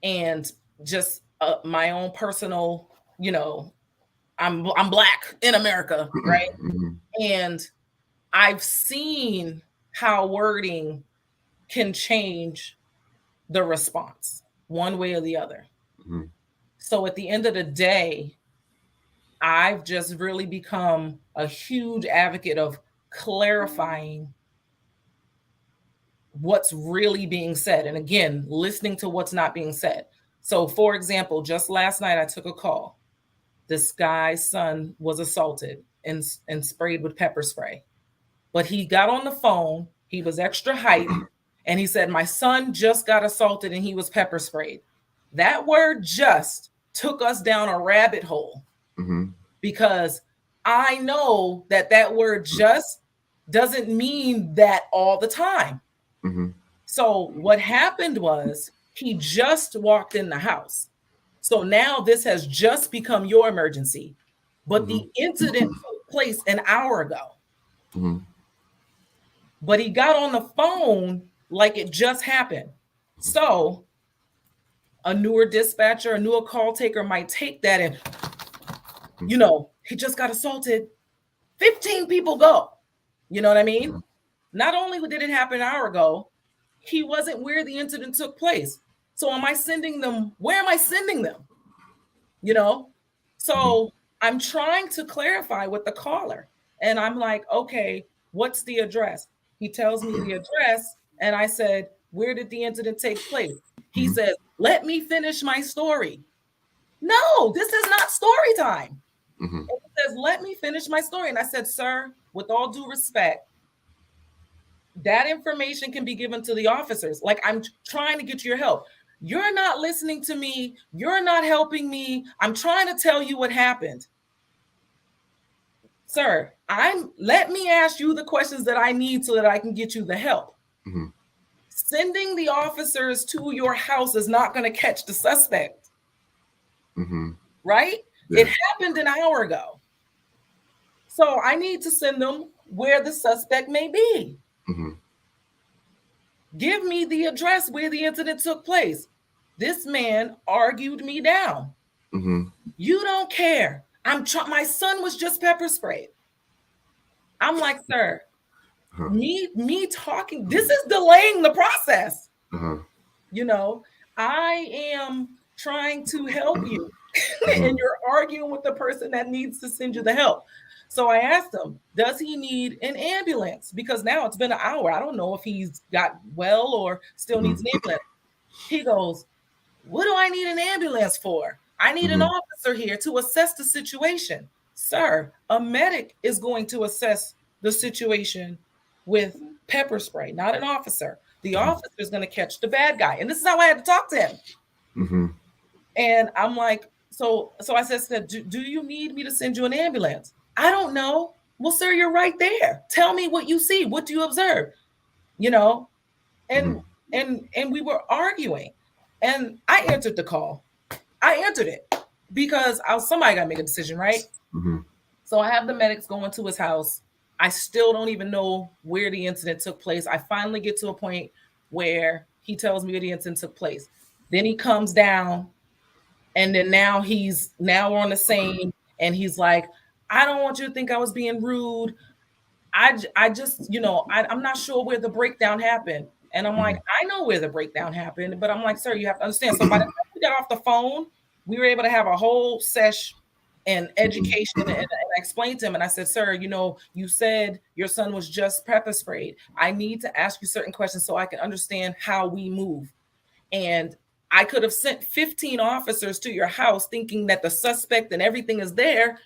and just my own personal, I'm Black in America, right? And I've seen how wording can change the response one way or the other. So at the end of the day, I've just really become a huge advocate of clarifying what's really being said. And again, listening to what's not being said. So for example, just last night, I took a call. This guy's son was assaulted and sprayed with pepper spray. But he got on the phone. He was extra hype. And he said, my son just got assaulted and he was pepper sprayed. That word just took us down a rabbit hole because I know that word just doesn't mean that all the time. So what happened was he just walked in the house. So now this has just become your emergency. But the incident took place an hour ago. But he got on the phone like it just happened. So a newer dispatcher, a newer call taker might take that and, he just got assaulted. 15 people go. You know what I mean? Not only did it happen an hour ago, he wasn't where the incident took place. So am I sending them? Where am I sending them? you know? So I'm trying to clarify with the caller. And I'm like, okay, what's the address? He tells me the address. And I said, where did the incident take place? He says, let me finish my story. No, this is not story time. Mm-hmm. And he says, let me finish my story. And I said, sir, with all due respect, that information can be given to the officers. Like, I'm trying to get your help. You're not listening to me. You're not helping me. I'm trying to tell you what happened. Sir, let me ask you the questions that I need so that I can get you the help. Mm-hmm. Sending the officers to your house is not going to catch the suspect. Mm-hmm. Right? Yeah. It happened an hour ago. So I need to send them where the suspect may be. Mm-hmm. Give me the address where the incident took place. This man argued me down. Mm-hmm. You don't care. My son was just pepper sprayed. I'm like, sir, me talking, this is delaying the process. You know, I am trying to help you and you're arguing with the person that needs to send you the help. So I asked him, does he need an ambulance? Because now it's been an hour. I don't know if he's got well or still needs an ambulance. He goes, what do I need an ambulance for? I need an officer here to assess the situation. Sir, a medic is going to assess the situation with pepper spray, not an officer. The officer is going to catch the bad guy. And this is how I had to talk to him. And I'm like, so I said, do you need me to send you an ambulance? I don't know. Well, sir, you're right there. Tell me what you see. What do you observe? You know, and we were arguing. And I answered the call. I answered it because somebody got to make a decision, right? So I have the medics going to his house. I still don't even know where the incident took place. I finally get to a point where he tells me where the incident took place. Then he comes down, and then now we're on the same, and he's like, I don't want you to think I was being rude. I just, I'm not sure where the breakdown happened. And I'm like, I know where the breakdown happened, but I'm like, sir, you have to understand. So by the time we got off the phone, we were able to have a whole sesh and education, and I explained to him, and I said, sir, you said your son was just pepper sprayed. I need to ask you certain questions so I can understand how we move. And I could have sent 15 officers to your house thinking that the suspect and everything is there.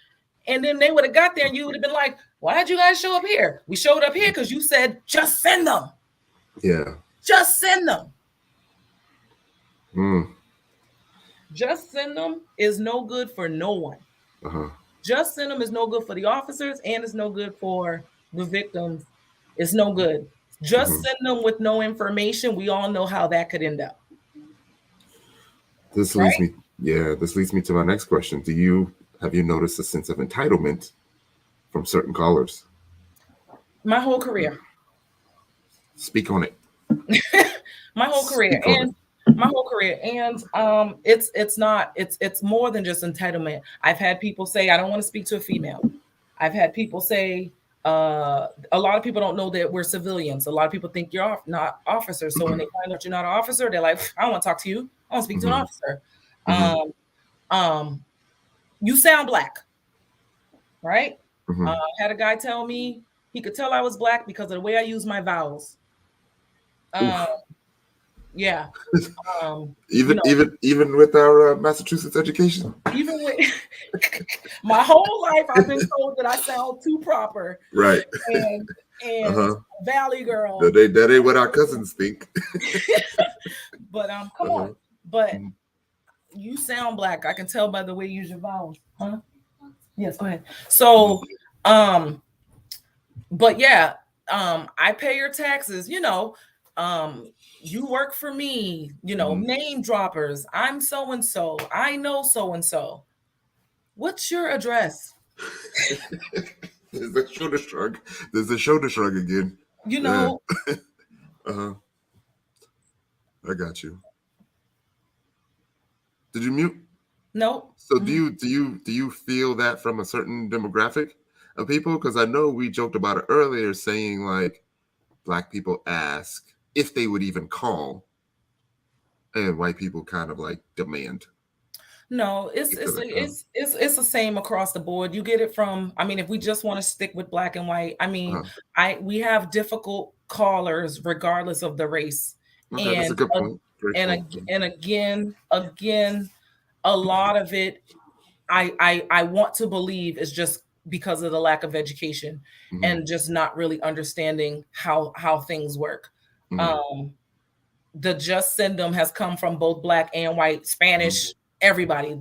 And then they would have got there and you would have been like, why'd you guys show up here? We showed up here because you said, just send them. Yeah. Just send them. Just send them is no good for no one. Just send them is no good for the officers, and it's no good for the victims. It's no good. Just send them with no information. We all know how that could end up. This leads me to my next question. Have you noticed a sense of entitlement from certain callers? My whole career. Speak on it. My whole career. And it's more than just entitlement. I've had people say, I don't want to speak to a female. I've had people say, a lot of people don't know that we're civilians. A lot of people think you're not officers. So when they find out you're not an officer, they're like, I don't want to talk to you. I want to speak to an officer. You sound black, right? Had a guy tell me he could tell I was black because of the way I use my vowels. Yeah. Even with our Massachusetts education. Even with my whole life, I've been told that I sound too proper. Right. And Valley girl. That ain't what our cousins think. But come on. But you sound black. I can tell by the way you use your vowels. Huh? Yes, go ahead. So, but yeah, I pay your taxes, you work for me, name droppers. I'm so-and-so. I know so-and-so. What's your address? There's a shoulder shrug. Again. I got you. Did you mute? No. So do you feel that from a certain demographic of people? Because I know we joked about it earlier, saying like Black people ask if they would even call, and white people kind of like demand. No, it's the same across the board. You get it from, I mean, if we just want to stick with black and white, I mean, we have difficult callers regardless of the race. Okay, that's a And good point. Great and point. and again, a lot of it I want to believe is just because of the lack of education and just not really understanding how things work. The just send them has come from both black and white, Spanish, everybody,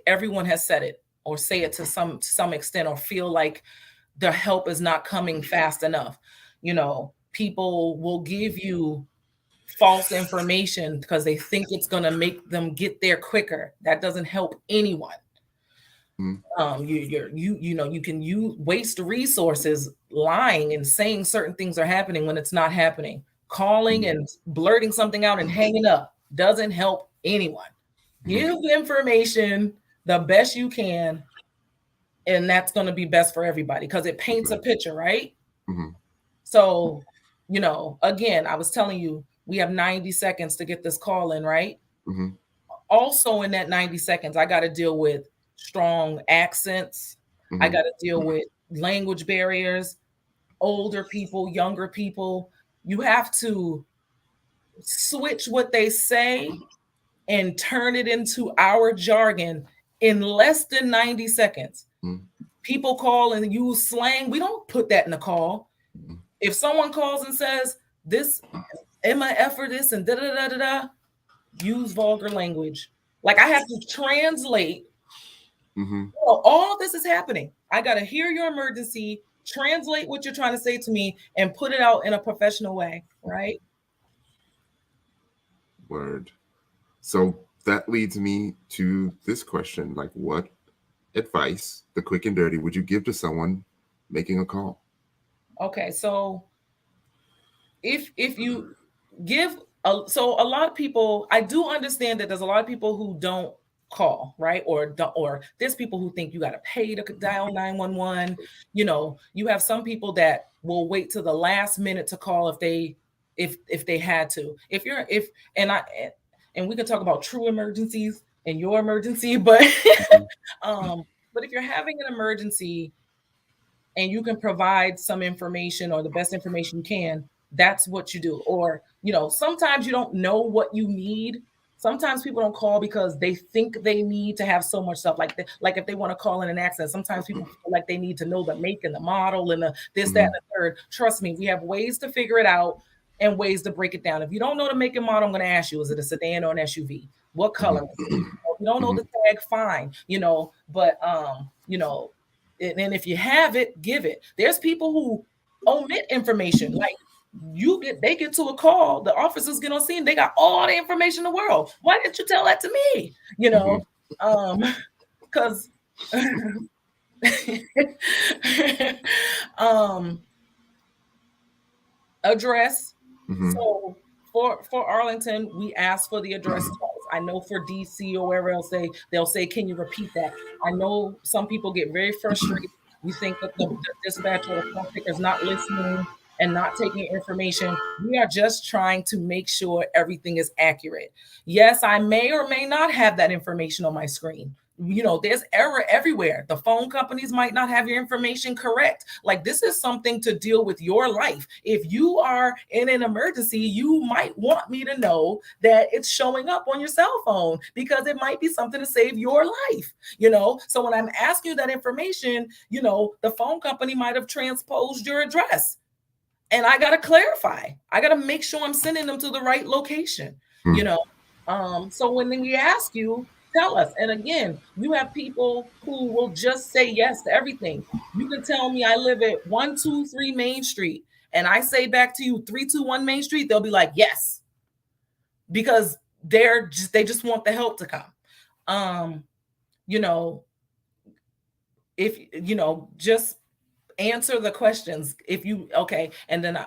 everyone has said it or say it to some extent or feel like the help is not coming fast enough. People will give you false information because they think it's going to make them get there quicker. That doesn't help anyone. You can waste resources lying and saying certain things are happening when it's not happening. Calling and blurting something out and hanging up doesn't help anyone. Give information the best you can, and that's going to be best for everybody because it paints a picture, right? So, again, I was telling you, we have 90 seconds to get this call in, right? Also in that 90 seconds, I got to deal with strong accents. I got to deal with language barriers, older people, younger people. You have to switch what they say and turn it into our jargon in less than 90 seconds. People call and use slang. We don't put that in the call. If someone calls and says, this, am I for this and da-da-da-da-da, use vulgar language. Like I have to translate. All this is happening. I got to hear your emergency, translate what you're trying to say to me, and put it out in a professional way, right? Word. So that leads me to this question. Like, what advice, the quick and dirty, would you give to someone making a call? Okay, so if you give, so a lot of people, I do understand that there's a lot of people who don't call, right? Or there's people who think you got to pay to dial 911. You have some people that will wait till the last minute to call if they had to. And we can talk about true emergencies and your emergency, but but if you're having an emergency and you can provide some information or the best information you can, that's what you do. Or, sometimes you don't know what you need. Sometimes people don't call because they think they need to have so much stuff like if they want to call in an accident. Sometimes people feel like they need to know the make and the model and the this, that, and the third. Trust me, we have ways to figure it out and ways to break it down. If you don't know the make and model, I'm going to ask you, is it a sedan or an SUV? What color? If you don't know the tag, fine, but, and if you have it, give it. There's people who omit information. Like they get to a call, the officers get on scene, they got all the information in the world. Why didn't you tell that to me? Because address. So for Arlington, we ask for the address twice. I know for DC or wherever else they'll say, can you repeat that? I know some people get very frustrated. You think that the dispatcher or the phone picker is not listening and not taking information. We are just trying to make sure everything is accurate. Yes, I may or may not have that information on my screen. There's error everywhere. The phone companies might not have your information correct. Like this is something to deal with your life. If you are in an emergency, you might want me to know that it's showing up on your cell phone because it might be something to save your life. So when I'm asking you that information, the phone company might have transposed your address. And I got to clarify. I got to make sure I'm sending them to the right location, So when we ask you, tell us. And again, you have people who will just say yes to everything. You can tell me I live at 123 Main Street and I say back to you 321 Main Street. They'll be like, yes, because they just want the help to come. If, just answer the questions. Okay. And then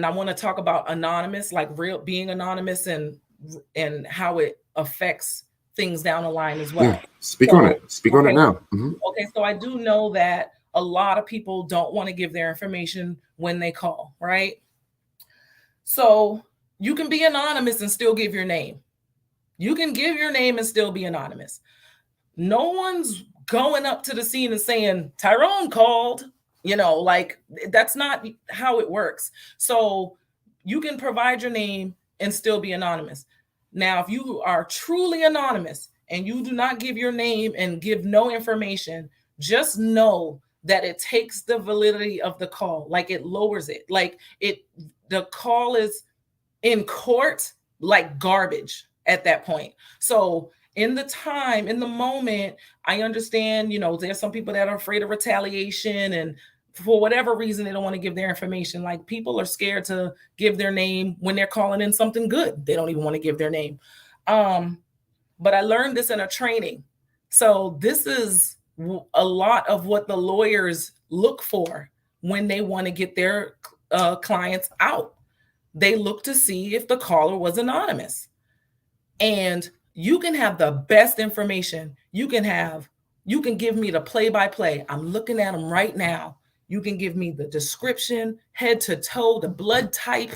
I want to talk about anonymous, like being anonymous and how it affects things down the line as well. Yeah. Speak on it now. Okay, so I do know that a lot of people don't want to give their information when they call, right? So you can be anonymous and still give your name. You can give your name and still be anonymous. No one's going up to the scene and saying, Tyrone called, like that's not how it works. So you can provide your name and still be anonymous. Now, if you are truly anonymous and you do not give your name and give no information, just know that it takes the validity of the call, like it lowers it, like the call is in court like garbage at that point. So in the moment, I understand, there's some people that are afraid of retaliation, and for whatever reason, they don't want to give their information. Like, people are scared to give their name when they're calling in something good. They don't even want to give their name. But I learned this in a training. So this is a lot of what the lawyers look for when they want to get their clients out. They look to see if the caller was anonymous. And you can have the best information. You can give me the play-by-play. I'm looking at them right now. You can give me the description, head to toe, the blood type.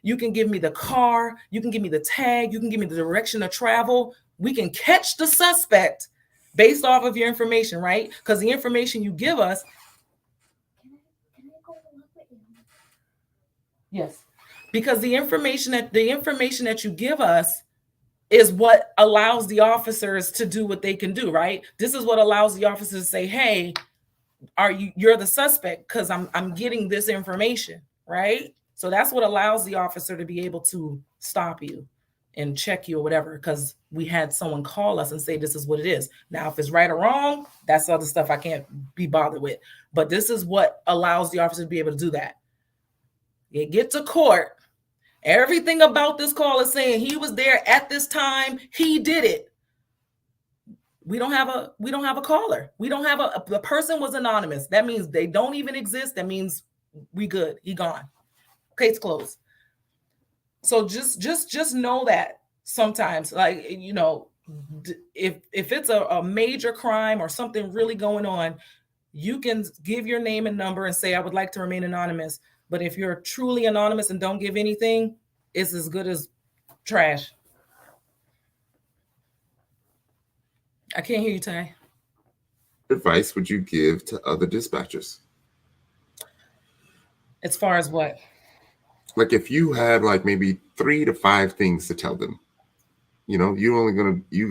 You can give me the car. You can give me the tag. You can give me the direction of travel. We can catch the suspect based off of your information, right? Because the information you give us. Yes. Because the information that you give us is what allows the officers to do what they can do, right? This is what allows the officers to say, hey, you're the suspect because I'm getting this information, right? So that's what allows the officer to be able to stop you and check you or whatever, because we had someone call us and say this is what it is. Now, if it's right or wrong, that's other stuff I can't be bothered with. But this is what allows the officer to be able to do that. You get to court. Everything about this call is saying he was there at this time. He did it. We don't have a caller. We don't have the person was anonymous. That means they don't even exist. That means we good. He gone. Case closed. So just know that sometimes, like, if it's a major crime or something really going on, you can give your name and number and say, I would like to remain anonymous. But if you're truly anonymous and don't give anything, it's as good as trash. I can't hear you, Ty. What advice would you give to other dispatchers? As far as what? Like, if you had like maybe 3 to 5 things to tell them, you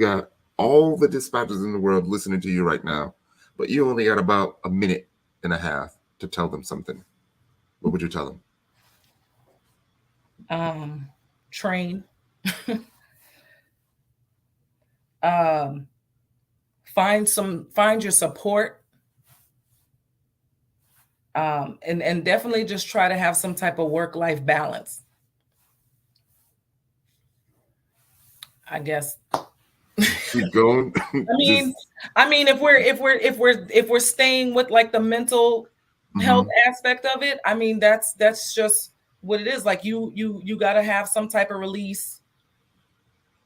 got all the dispatchers in the world listening to you right now, but you only got about a minute and a half to tell them something. What would you tell them? Train. Find your support. And definitely just try to have some type of work-life balance. I guess. Keep going. I mean, if we're staying with like the mental health aspect of it, I mean, that's just what it is. Like you got to have some type of release,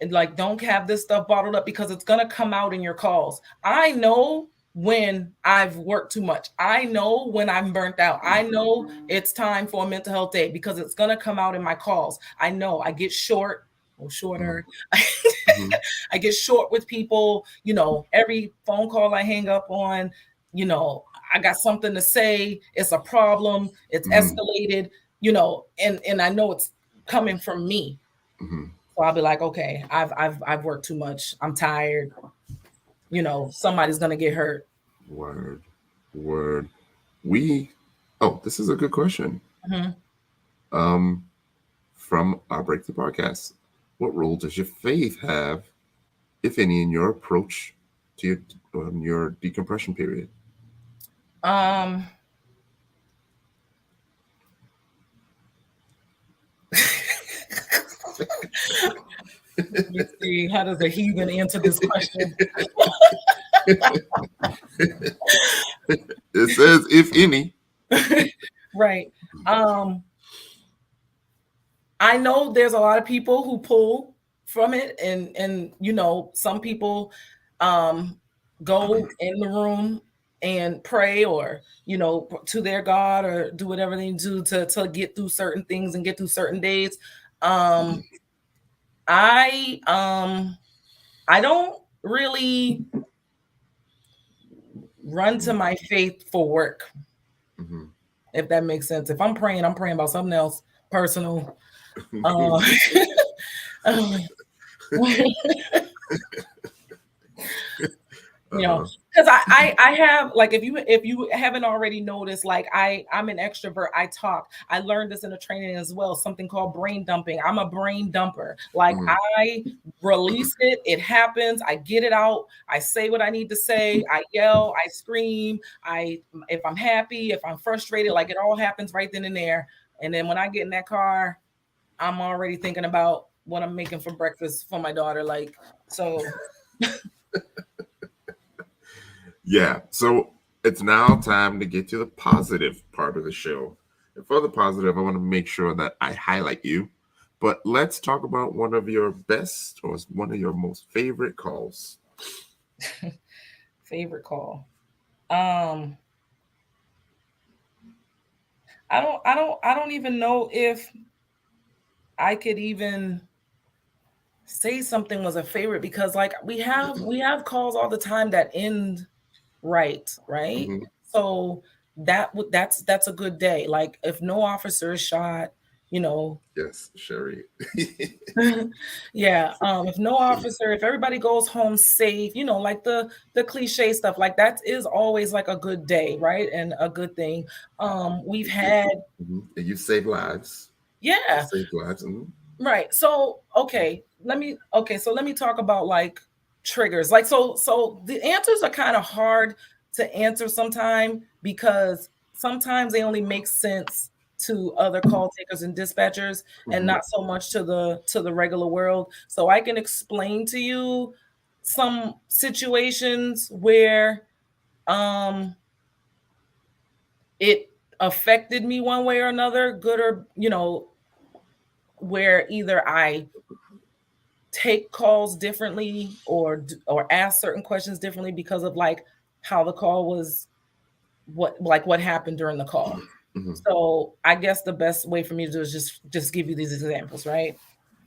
and like, don't have this stuff bottled up, because it's going to come out in your calls. I know when I've worked too much. I know when I'm burnt out. I know it's time for a mental health day, because it's going to come out in my calls. I know I get shorter. I get short with people, every phone call I hang up on, I got something to say. It's a problem. It's escalated, and I know it's coming from me. So I'll be like, okay, I've worked too much. I'm tired. Somebody's going to get hurt. Word. This is a good question. From our Breakthrough podcast, what role does your faith have, if any, in your approach to your decompression period? Let me see. How does a heathen answer this question? It says, if any. Right. I know there's a lot of people who pull from it, and some people go in the room and pray, or to their God, or do whatever they do to get through certain things and get through certain days. I don't really run to my faith for work, if that makes sense. If I'm praying about something else personal. You know, because I have, like, if you haven't already noticed, like I'm an extrovert. I talk. I learned this in a training as well, something called brain dumping. I'm a brain dumper. Like I release it, it happens, I get it out, I say what I need to say, I yell, I scream, if I'm happy, if I'm frustrated, like it all happens right then and there. And then when I get in that car, I'm already thinking about what I'm making for breakfast for my daughter. Like, so yeah. So it's now time to get to the positive part of the show. And for the positive, I want to make sure that I highlight you. But let's talk about one of your best or one of your most favorite calls. Favorite call. I don't even know if I could even say something was a favorite, because like we have calls all the time that end right. So that's a good day. Like if no officer is shot, you know. Yes, Sherry. Yeah. If everybody goes home safe, you know, like the cliche stuff, like that is always like a good day, right? And a good thing. We've had And you save lives. Yeah. Save lives. Right. So let me talk about like triggers. Like so the answers are kind of hard to answer sometimes, because sometimes they only make sense to other call takers and dispatchers and not so much to the regular world. So I can explain to you some situations where it affected me one way or another, good or, you know, where either I take calls differently or ask certain questions differently because of like how the call was, what happened during the call. So I guess the best way for me to do is just give you these examples, right?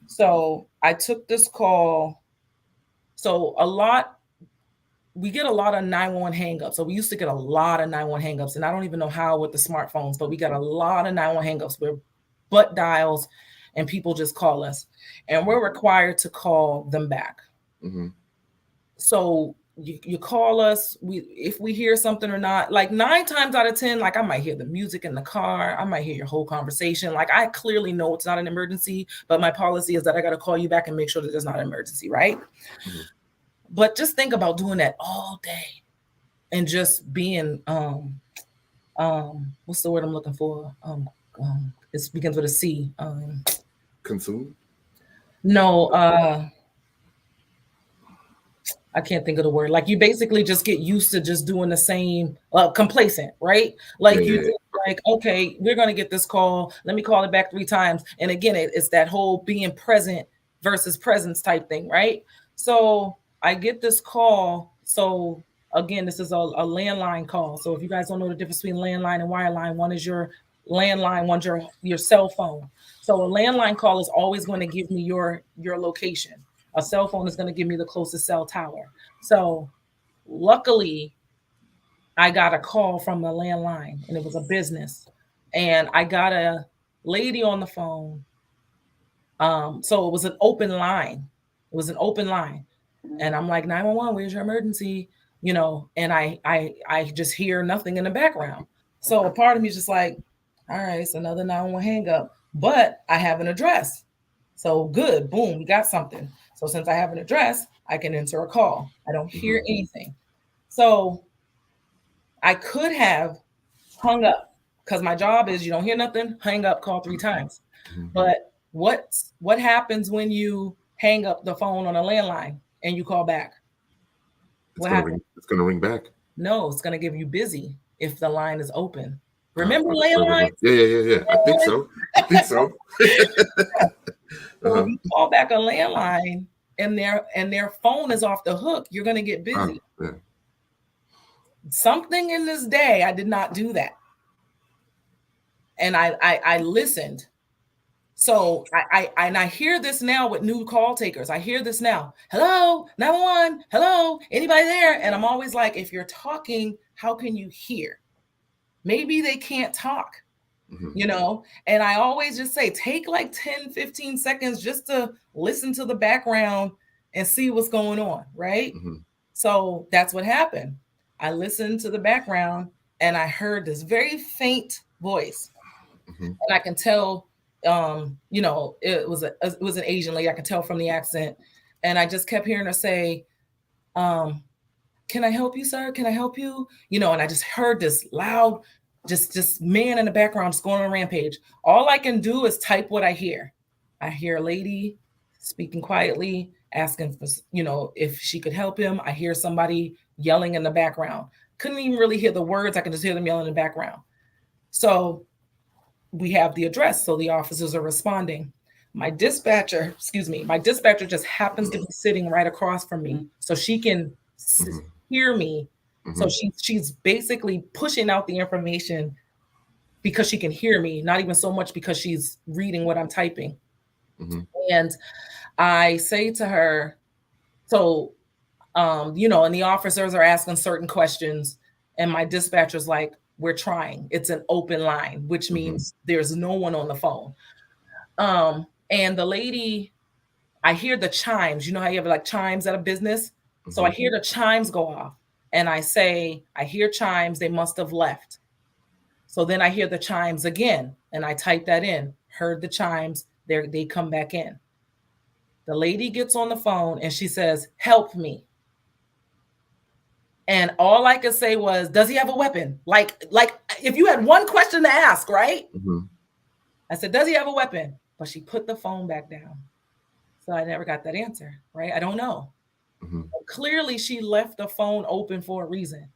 So I took this call. So we get a lot of 911 hangups. So we used to get a lot of 911 hangups, and I don't even know how with the smartphones, but we got a lot of 911 hangups where butt dials and people just call us, and we're required to call them back. So you call us, if we hear something or not, like 9 times out of 10, like I might hear the music in the car, I might hear your whole conversation. Like I clearly know it's not an emergency, but my policy is that I got to call you back and make sure that there's not an emergency, right? But just think about doing that all day and just being what's the word I'm looking for? It begins with a C. Consume? No, I can't think of the word. Like you basically just get used to just doing the same, complacent, right? Like like, okay, we're going to get this call. Let me call it back 3 times. And again, it's that whole being present versus presence type thing, right? So I get this call. So again, this is a landline call. So if you guys don't know the difference between landline and wireline, one is your landline, one's your cell phone. So a landline call is always going to give me your location. A cell phone is going to give me the closest cell tower. So luckily, I got a call from the landline, and it was a business. And I got a lady on the phone. So it was an open line. And I'm like, 911, where's your emergency? You know, and I just hear nothing in the background. So a part of me is just like, all right, it's another 911 hang up, but I have an address. So good, boom, we got something. So since I have an address, I can enter a call. I don't hear anything. So I could have hung up, because my job is you don't hear nothing, hang up, call 3 times. But what happens when you hang up the phone on a landline and you call back? It's going to ring back. No, it's going to give you busy if the line is open. Remember landline? Yeah. I think so. So if you call back a landline and their phone is off the hook, you're going to get busy. Something in this day, I did not do that. And I listened. So I hear this now with new call takers. I hear this now. Hello, 911. Hello, anybody there? And I'm always like, if you're talking, how can you hear? Maybe they can't talk, you know? And I always just say, take like 10, 15 seconds just to listen to the background and see what's going on, right? So that's what happened. I listened to the background and I heard this very faint voice. And I can tell, you know, it was an Asian lady. I could tell from the accent. And I just kept hearing her say, can I help you, sir? Can I help you? You know, and I just heard this loud, just man in the background just going on a rampage. All I can do is type what I hear. I hear a lady speaking quietly, asking for, you know, if she could help him. I hear somebody yelling in the background. Couldn't even really hear the words. I can just hear them yelling in the background. So we have the address. So the officers are responding. My dispatcher just happens to be sitting right across from me. So she can hear me. So she's basically pushing out the information because she can hear me, not even so much because she's reading what I'm typing. And I say to her, so, you know, and the officers are asking certain questions, and my dispatcher's like, we're trying. It's an open line, which means there's no one on the phone. And the lady, I hear the chimes. You know how you have like chimes at a business? So I hear the chimes go off, and I say, I hear chimes, they must have left. So then I hear the chimes again, and I type that in, heard the chimes, they come back in. The lady gets on the phone and she says, help me. And all I could say was, does he have a weapon? Like if you had one question to ask, right? I said, does he have a weapon? But she put the phone back down. So I never got that answer, right? I don't know. Clearly she left the phone open for a reason.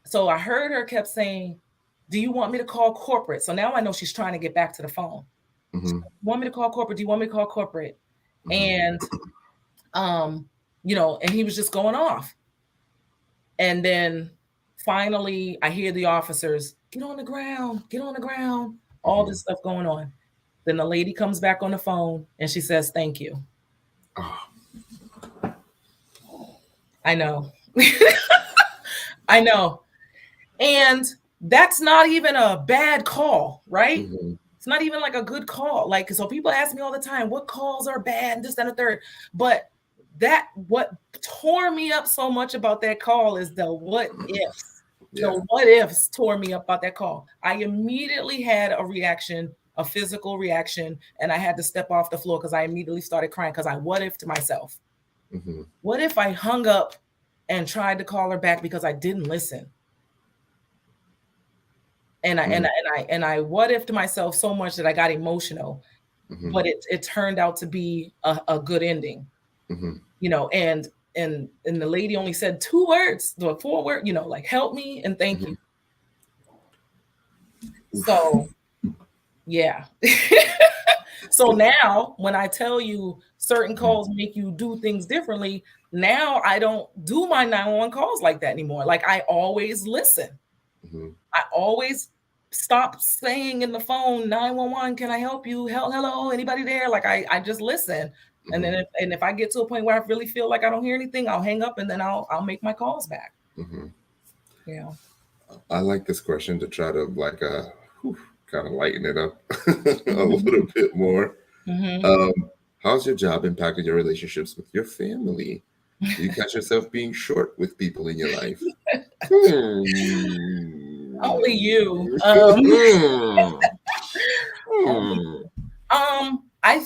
So I heard her kept saying, do you want me to call corporate? So now I know she's trying to get back to the phone. You want me to call corporate? Do you want me to call corporate? And, you know, and he was just going off. And then finally I hear the officers, get on the ground, all this stuff going on. Then the lady comes back on the phone and she says, thank you. I know. I know. And that's not even a bad call, right? It's not even like a good call. Like, so people ask me all the time, what calls are bad, and this, that, and the third. But what tore me up so much about that call is the what ifs. The what ifs tore me up about that call. I immediately had a reaction, a physical reaction, and I had to step off the floor because I immediately started crying because I what if to myself. What if I hung up and tried to call her back because I didn't listen? And I what if to myself so much that I got emotional, but it turned out to be a good ending, you know, and the lady only said 2 words, the 4 words, you know, like help me and thank you. So yeah. So now when I tell you certain calls make you do things differently, now I don't do my 911 calls like that anymore. Like I always listen. I always stop saying in the phone, 911, can I help you? Hello, anybody there? Like I just listen. And then if I get to a point where I really feel like I don't hear anything, I'll hang up and then I'll make my calls back. Yeah. I like this question to try to like kind of lighten it up a little bit more. How's your job impacted your relationships with your family? Do you catch yourself being short with people in your life? Only you. I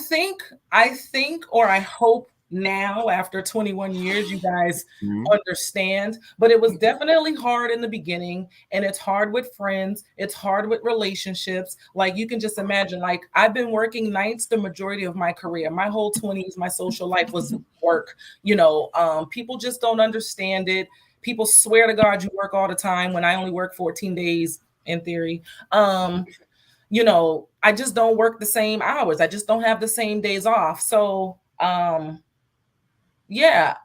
think, or I hope now after 21 years, you guys understand, but it was definitely hard in the beginning, and it's hard with friends. It's hard with relationships. Like you can just imagine, like I've been working nights the majority of my career. My whole 20s, my social life was work. You know, people just don't understand it. People swear to God you work all the time when I only work 14 days in theory. You know, I just don't work the same hours. I just don't have the same days off. So, yeah,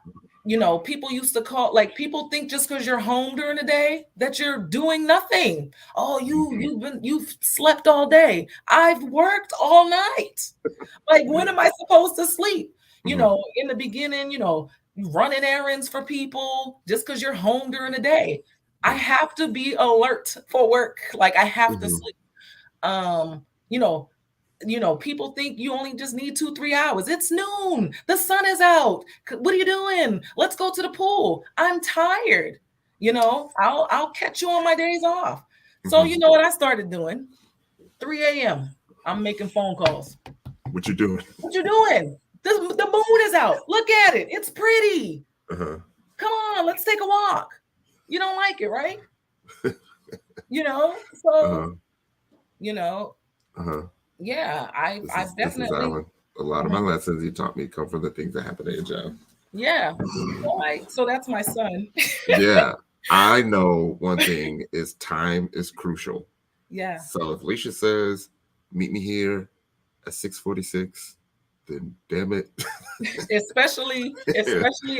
you know, people used to call, like, people think just because you're home during the day that you're doing nothing. Oh, you've slept all day. I've worked all night. Like, when am I supposed to sleep? You know, in the beginning, you know, running errands for people just because you're home during the day. I have to be alert for work. Like, I have to sleep. You know, people think you only just need 2-3 hours. It's noon. The sun is out. What are you doing? Let's go to the pool. I'm tired. You know, I'll catch you on my days off. So you know what I started doing? 3 a.m. I'm making phone calls. What you doing? What you doing? The moon is out. Look at it. It's pretty. Come on, let's take a walk. You don't like it, right? You know, so you know, yeah, I've definitely a lot of my lessons you taught me come from the things that happen at your job. Yeah. So that's my son. Yeah. I know one thing is time is crucial. Yeah. So if Aleisha says, meet me here at 6:46, then damn it. especially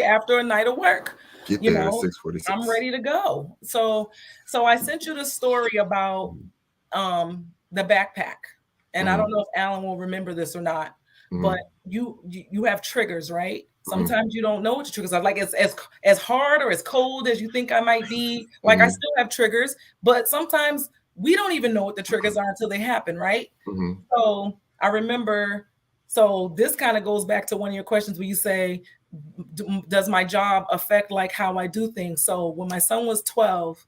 after a night of work. Get there at 6:46. I'm ready to go. So I sent you the story about the backpack. And I don't know if Alan will remember this or not, but you have triggers, right? Sometimes you don't know what your triggers are. Like, as hard or as cold as you think I might be. Like, I still have triggers, but sometimes we don't even know what the triggers are until they happen, right? So I remember, so this kind of goes back to one of your questions where you say, does my job affect like how I do things? So when my son was 12,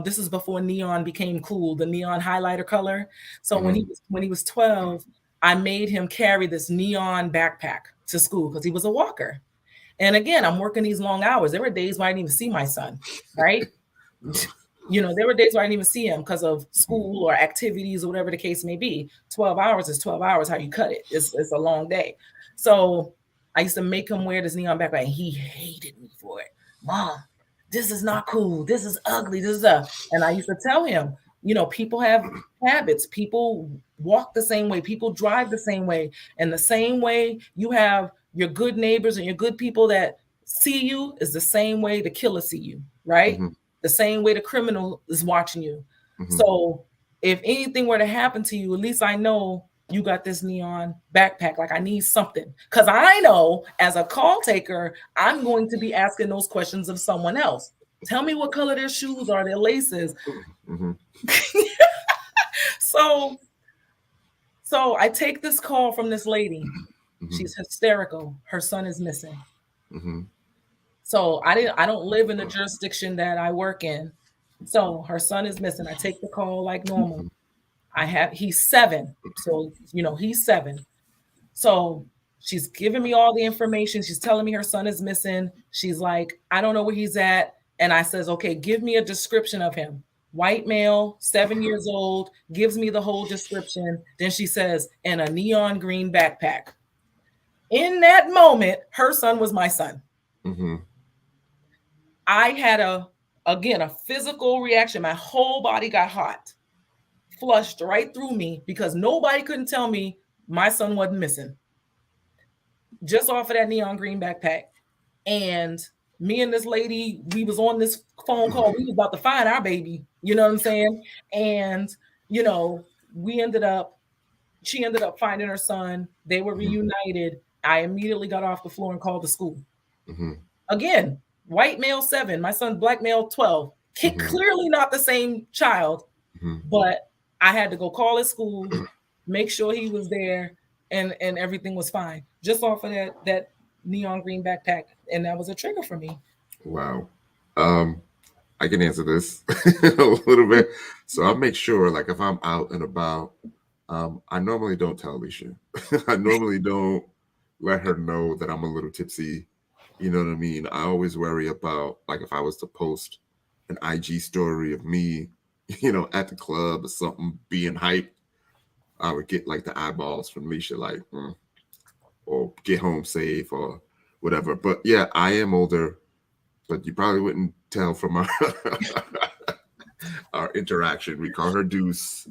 this is before neon became cool, the neon highlighter color. So when he was 12, I made him carry this neon backpack to school because he was a walker. And again, I'm working these long hours. There were days where I didn't even see my son, right? You know, there were days where I didn't even see him because of school or activities or whatever the case may be. 12 hours is 12 hours, how you cut it. It's a long day. So I used to make him wear this neon backpack, and he hated me for it. Mom, this is not cool. This is ugly. And I used to tell him, you know, people have habits. People walk the same way. People drive the same way. And the same way you have your good neighbors and your good people that see you is the same way the killer see you, right? The same way the criminal is watching you. So if anything were to happen to you, at least I know you got this neon backpack. Like, I need something. Because I know as a call taker, I'm going to be asking those questions of someone else. Tell me what color their shoes are, their laces. So I take this call from this lady. She's hysterical. Her son is missing. So I don't live in the jurisdiction that I work in. So her son is missing. I take the call like normal. He's 7. So, you know, he's 7. So she's giving me all the information. She's telling me her son is missing. She's like, I don't know where he's at. And I says, okay, give me a description of him. White male, 7 years old, gives me the whole description. Then she says, and a neon green backpack. In that moment, her son was my son. I had a physical reaction. My whole body got hot, flushed right through me because nobody couldn't tell me my son wasn't missing. Just off of that neon green backpack. And me and this lady, we was on this phone call. We was about to find our baby. You know what I'm saying? And, you know, she ended up finding her son. They were reunited. I immediately got off the floor and called the school. Again, white male 7, my son's black male 12. Clearly not the same child, but I had to go call his school, make sure he was there, and everything was fine. Just off of that neon green backpack, and that was a trigger for me. Wow. I can answer this a little bit. So I'll make sure, like, if I'm out and about, I normally don't tell Aleisha. I normally don't let her know that I'm a little tipsy. You know what I mean? I always worry about, like, if I was to post an IG story of me, you know, at the club or something being hyped, I would get like the eyeballs from Aleisha, like, or get home safe or whatever. But yeah, I am older, but you probably wouldn't tell from our interaction. We call her Deuce.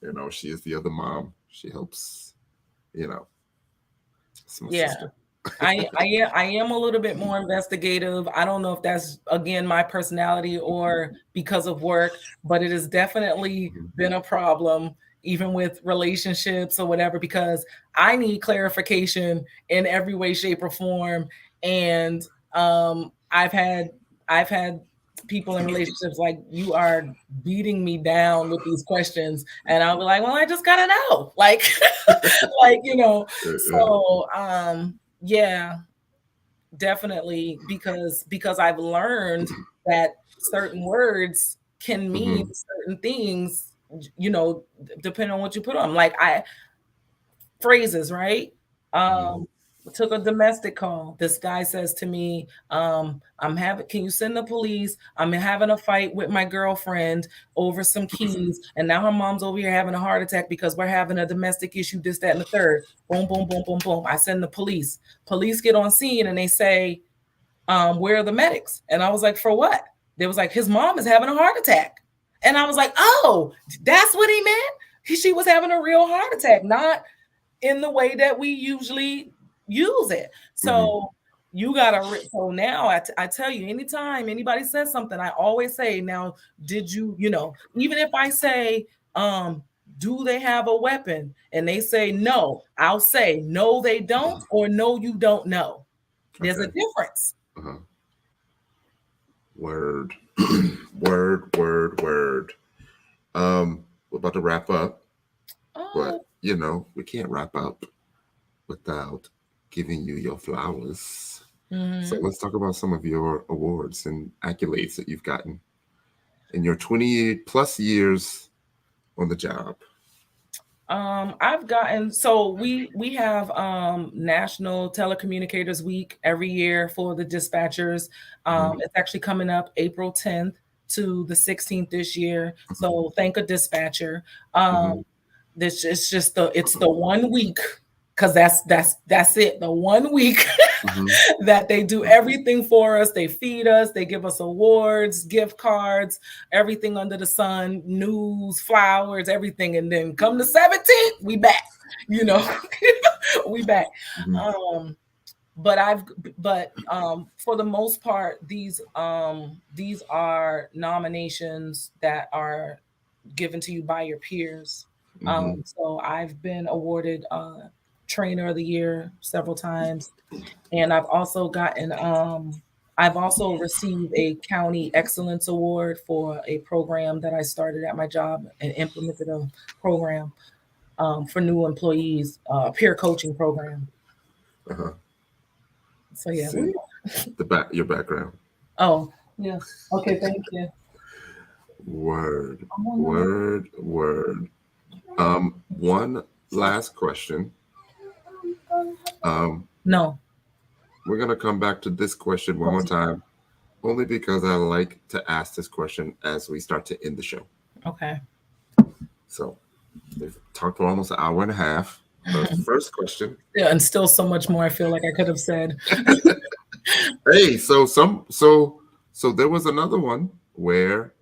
You know, she is the other mom. She helps, you know. Yeah. Sister. I am a little bit more investigative. I don't know if that's again my personality or because of work, but it has definitely Mhm. been a problem even with relationships or whatever because I need clarification in every way, shape, or form. And I've had people in relationships like you are beating me down with these questions, and I'll be like, well, I just gotta know, like, like So yeah, definitely because I've learned that certain words can mean Mhm. certain things, depending on what you put on. Like I phrases, right? Mhm. Um, took a domestic call. This guy says to me, can you send the police? I'm having a fight with my girlfriend over some keys, and now her mom's over here having a heart attack because we're having a domestic issue, this, that, and the third. Boom, boom, boom, boom, boom. I send the police. Police get on scene and they say, where are the medics? And I was like, for what? They was like, his mom is having a heart attack. And I was like, oh, that's what he meant? She was having a real heart attack, not in the way that we usually use it. Mhm. So you gotta. So now I tell you, anytime anybody says something, I always say, now, did you, even if I say, do they have a weapon? And they say no, I'll say no, they don't, or no, you don't know. There's a Okay. difference. Uh-huh. Word. Word. We're about to wrap up, but Oh, we can't wrap up without giving you your flowers. So mhm. let's talk about some of your awards and accolades that you've gotten in your 20 plus years on the job. I've gotten so we have National Telecommunicators Week every year for the dispatchers. Mhm. It's actually coming up April 10th to the 16th this year. Mhm. So thank a dispatcher. Um, Mhm. this it's just the 1 week because that's it. The 1 week Mhm. that they do everything for us. They feed us, they give us awards, gift cards, everything under the sun, news, flowers, everything. And then come the 17th, we back, you know, we back. Mhm. Um, but for the most part, these are nominations that are given to you by your peers. Mhm. So I've been awarded trainer of the year several times, and I've also received a county excellence award for a program that I started at my job and implemented a program for new employees, peer coaching program. Uh-huh. So yeah. See your background. Oh yeah. Okay. Thank you. Word. I'm on the list. Word. One last question. Um, No. we're gonna come back to this question one more time, only because I like to ask this question as we start to end the show. Okay. So we've talked for almost an hour and a half. The first question. Yeah, and still so much more I feel like I could have said. Hey, so there was another one where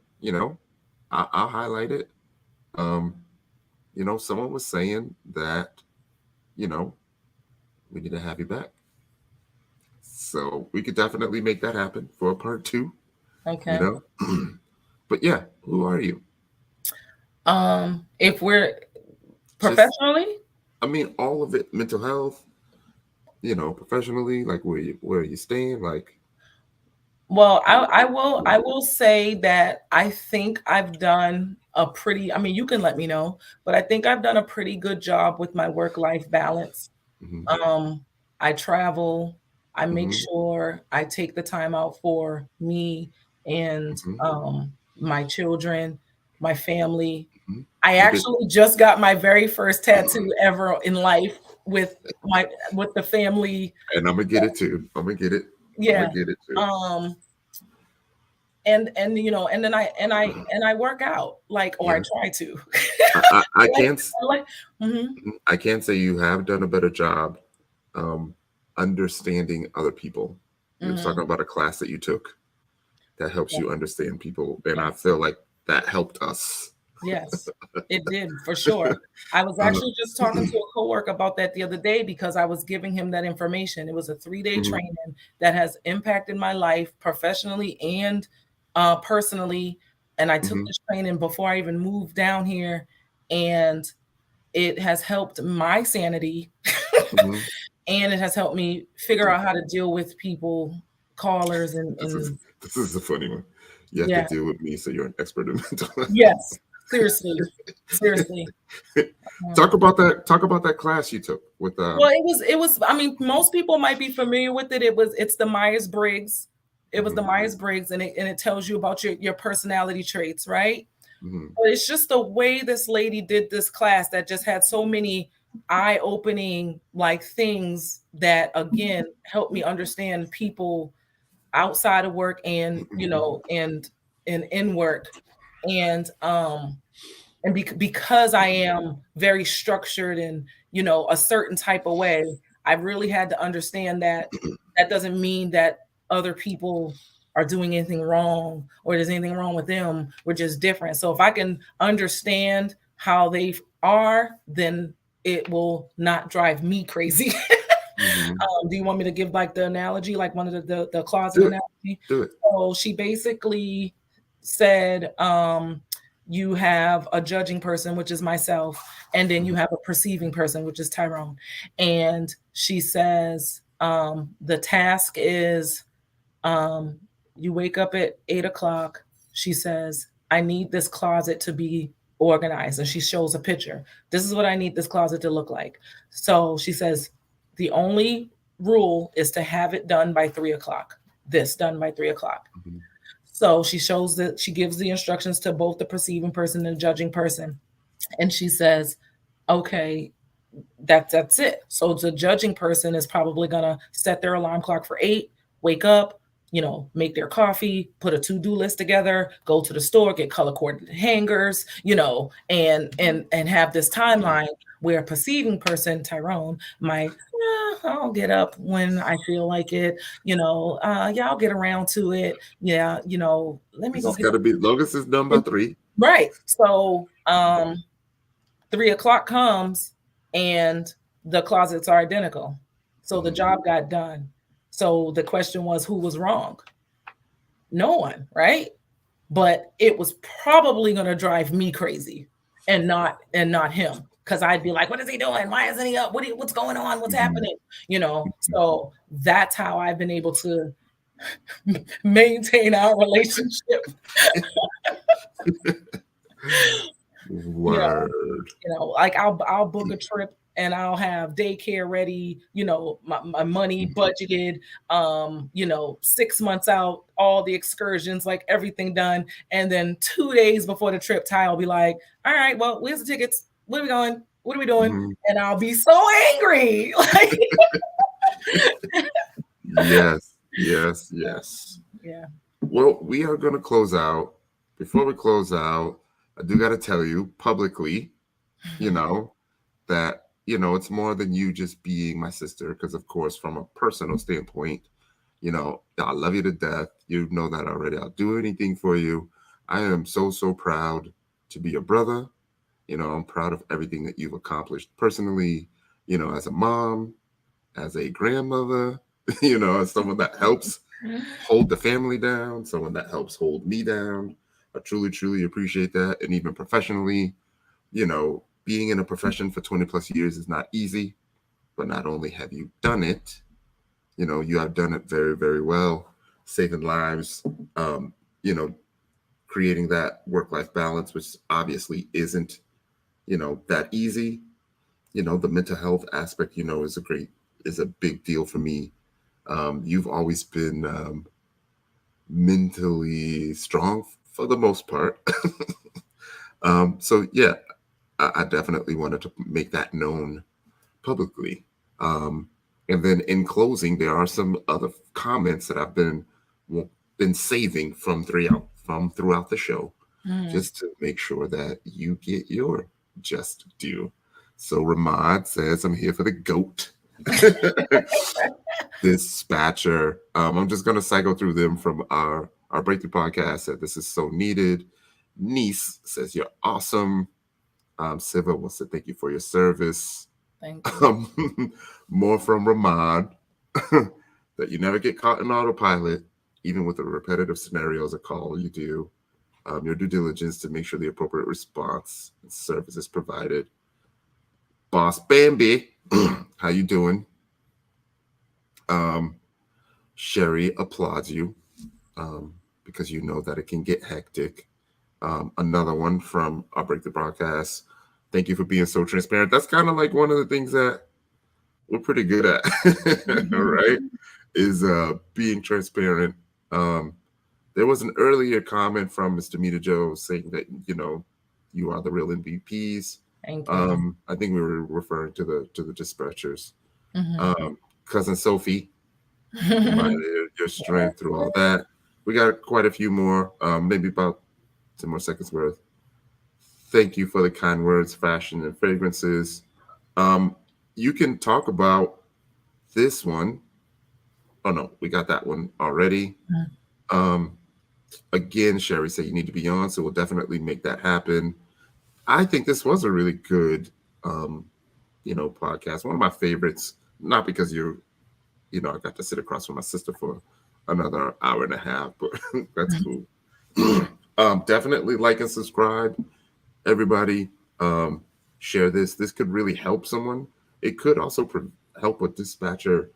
I'll highlight it. Um, someone was saying that you know we need to have you back, so we could definitely make that happen for a part two. You Okay. know, but yeah, who are you? If we're Just, professionally, I mean, all of it, mental health, professionally, like where are you staying, like. well, I will say that I think I've done a pretty, I mean, you can let me know, but I think I've done a pretty good job with my work-life balance. Hmm. Um, I travel, I make Hmm. sure I take the time out for me and Hmm. my children, my family. Hmm. I You did, actually just got my very first tattoo ever in life with my with the family. and I'm gonna get it too. I'm gonna get it. I'm gonna Yeah. get it too. Um and then I work out, like, or I Yeah, try to. I like, can't. like mhm, I can't say you have done a better job um, understanding other people. You were mhm, talking about a class that you took that helps yeah, you understand people, and yeah. I feel like that helped us. Yes, it did for sure. I was Uh, actually just talking to a coworker about that the other day because I was giving him that information. It was a 3-day mhm, training that has impacted my life professionally and personally. And I took mhm, this training before I even moved down here, and it has helped my sanity mhm. and it has helped me figure out how to deal with people, callers, This is and this is a funny one. You have to yeah, deal with me, so you're an expert in mental health. yes, seriously, seriously. Talk Um, about that. Talk about that class you took with Well, it was, I mean, most people might be familiar with it. It's the Myers-Briggs. It was the mhm, Myers-Briggs, and it tells you about your personality traits, right? mhm, But it's just the way this lady did this class that just had so many eye-opening like things that again helped me understand people outside of work and and in work. And because I am very structured and a certain type of way, I really had to understand that that doesn't mean that other people are doing anything wrong or there's anything wrong with them. We're just different. So if I can understand how they are, then it will not drive me crazy. mhm. Do you want me to give like the analogy, like one of the closet Do it. analogy? Do it. So she basically said, you have a judging person, which is myself, and then you Mhm, have a perceiving person, which is Tyrone. And she says, the task is, um, you wake up at 8 o'clock. She says, I need this closet to be organized. And she shows a picture. This is what I need this closet to look like. So she says, the only rule is to have it done by 3 o'clock. This done by 3 o'clock. mhm, So she shows that she gives the instructions to both the perceiving person and the judging person. And she says, okay, that's it. So the judging person is probably gonna set their alarm clock for 8, wake up, make their coffee, put a to-do list together, go to the store, get color coordinated hangers, and have this timeline where a perceiving person, Tyrone, might, I'll get up when I feel like it, yeah, I'll get around to it. Yeah, let me This go has get got to be long as it's done by 3. right. So 3 o'clock comes and the closets are identical. So the Mhm, job got done. So the question was, who was wrong? No one, right? But it was probably going to drive me crazy and not him, because I'd be like, what is he doing? Why isn't he up? What's going on? What's mhm, happening? mhm. So that's how I've been able to maintain our relationship. Yeah. Word. Like I'll book a trip and I'll have daycare ready, my money Mhm, budgeted, 6 months out, all the excursions, like everything done. And then 2 days before the trip, Ty will be like, all right, well, where's the tickets? Where are we going? What are we doing? mhm. And I'll be so angry. Like, Yes, yes, yes. yeah. Well, we are going to close out. Before we close out, I do got to tell you publicly, you know, that, it's more than you just being my sister. Because, of course, from a personal standpoint, I love you to death. You know that already. I'll do anything for you. I am so, so proud to be your brother. I'm proud of everything that you've accomplished personally, as a mom, as a grandmother, as someone that helps hold the family down, someone that helps hold me down. I truly, truly appreciate that. And even professionally, being in a profession for 20 plus years is not easy, but not only have you done it, you have done it very, very well, saving lives, um, you know, creating that work life balance, which obviously isn't, that easy. The mental health aspect, is a big deal for me. You've always been mentally strong for the most part. So yeah, I definitely wanted to make that known publicly. Um, and then in closing, there are some other comments that I've been saving from throughout the show, Mm. just to make sure that you get your just due. So Ramad says, "I'm here for the goat." Dispatcher. I'm just gonna cycle through them from our breakthrough podcast. That this is so needed. Niece says you're awesome. Siva wants to thank you for your service. Thank you. More from Ramad that you never get caught in autopilot, even with the repetitive scenarios a call you do. Your due diligence to make sure the appropriate response and service is provided. Boss Bambi, how you doing? Sherry applauds you because you know that it can get hectic. Another one from I'll Break the Broadcast. Thank you for being so transparent. That's kind of like one of the things that we're pretty good at, right? Is being transparent. There was an earlier comment from Mr. Mita Joe saying that, you are the real MVPs. Thank you. I think we were referring to the dispatchers. Mhm. Cousin Sophie, admire your strength through all that. We got quite a few more, maybe about 10 more seconds worth. Thank you for the kind words, fashion, and fragrances. You can talk about this one. Oh, no, we got that one already. Again, Sherry said you need to be on, so we'll definitely make that happen. I think this was a really good, podcast. One of my favorites, not because I got to sit across from my sister for another hour and a half, but that's cool. Definitely like and subscribe, everybody. Share this. This could really help someone. It could also help a dispatcher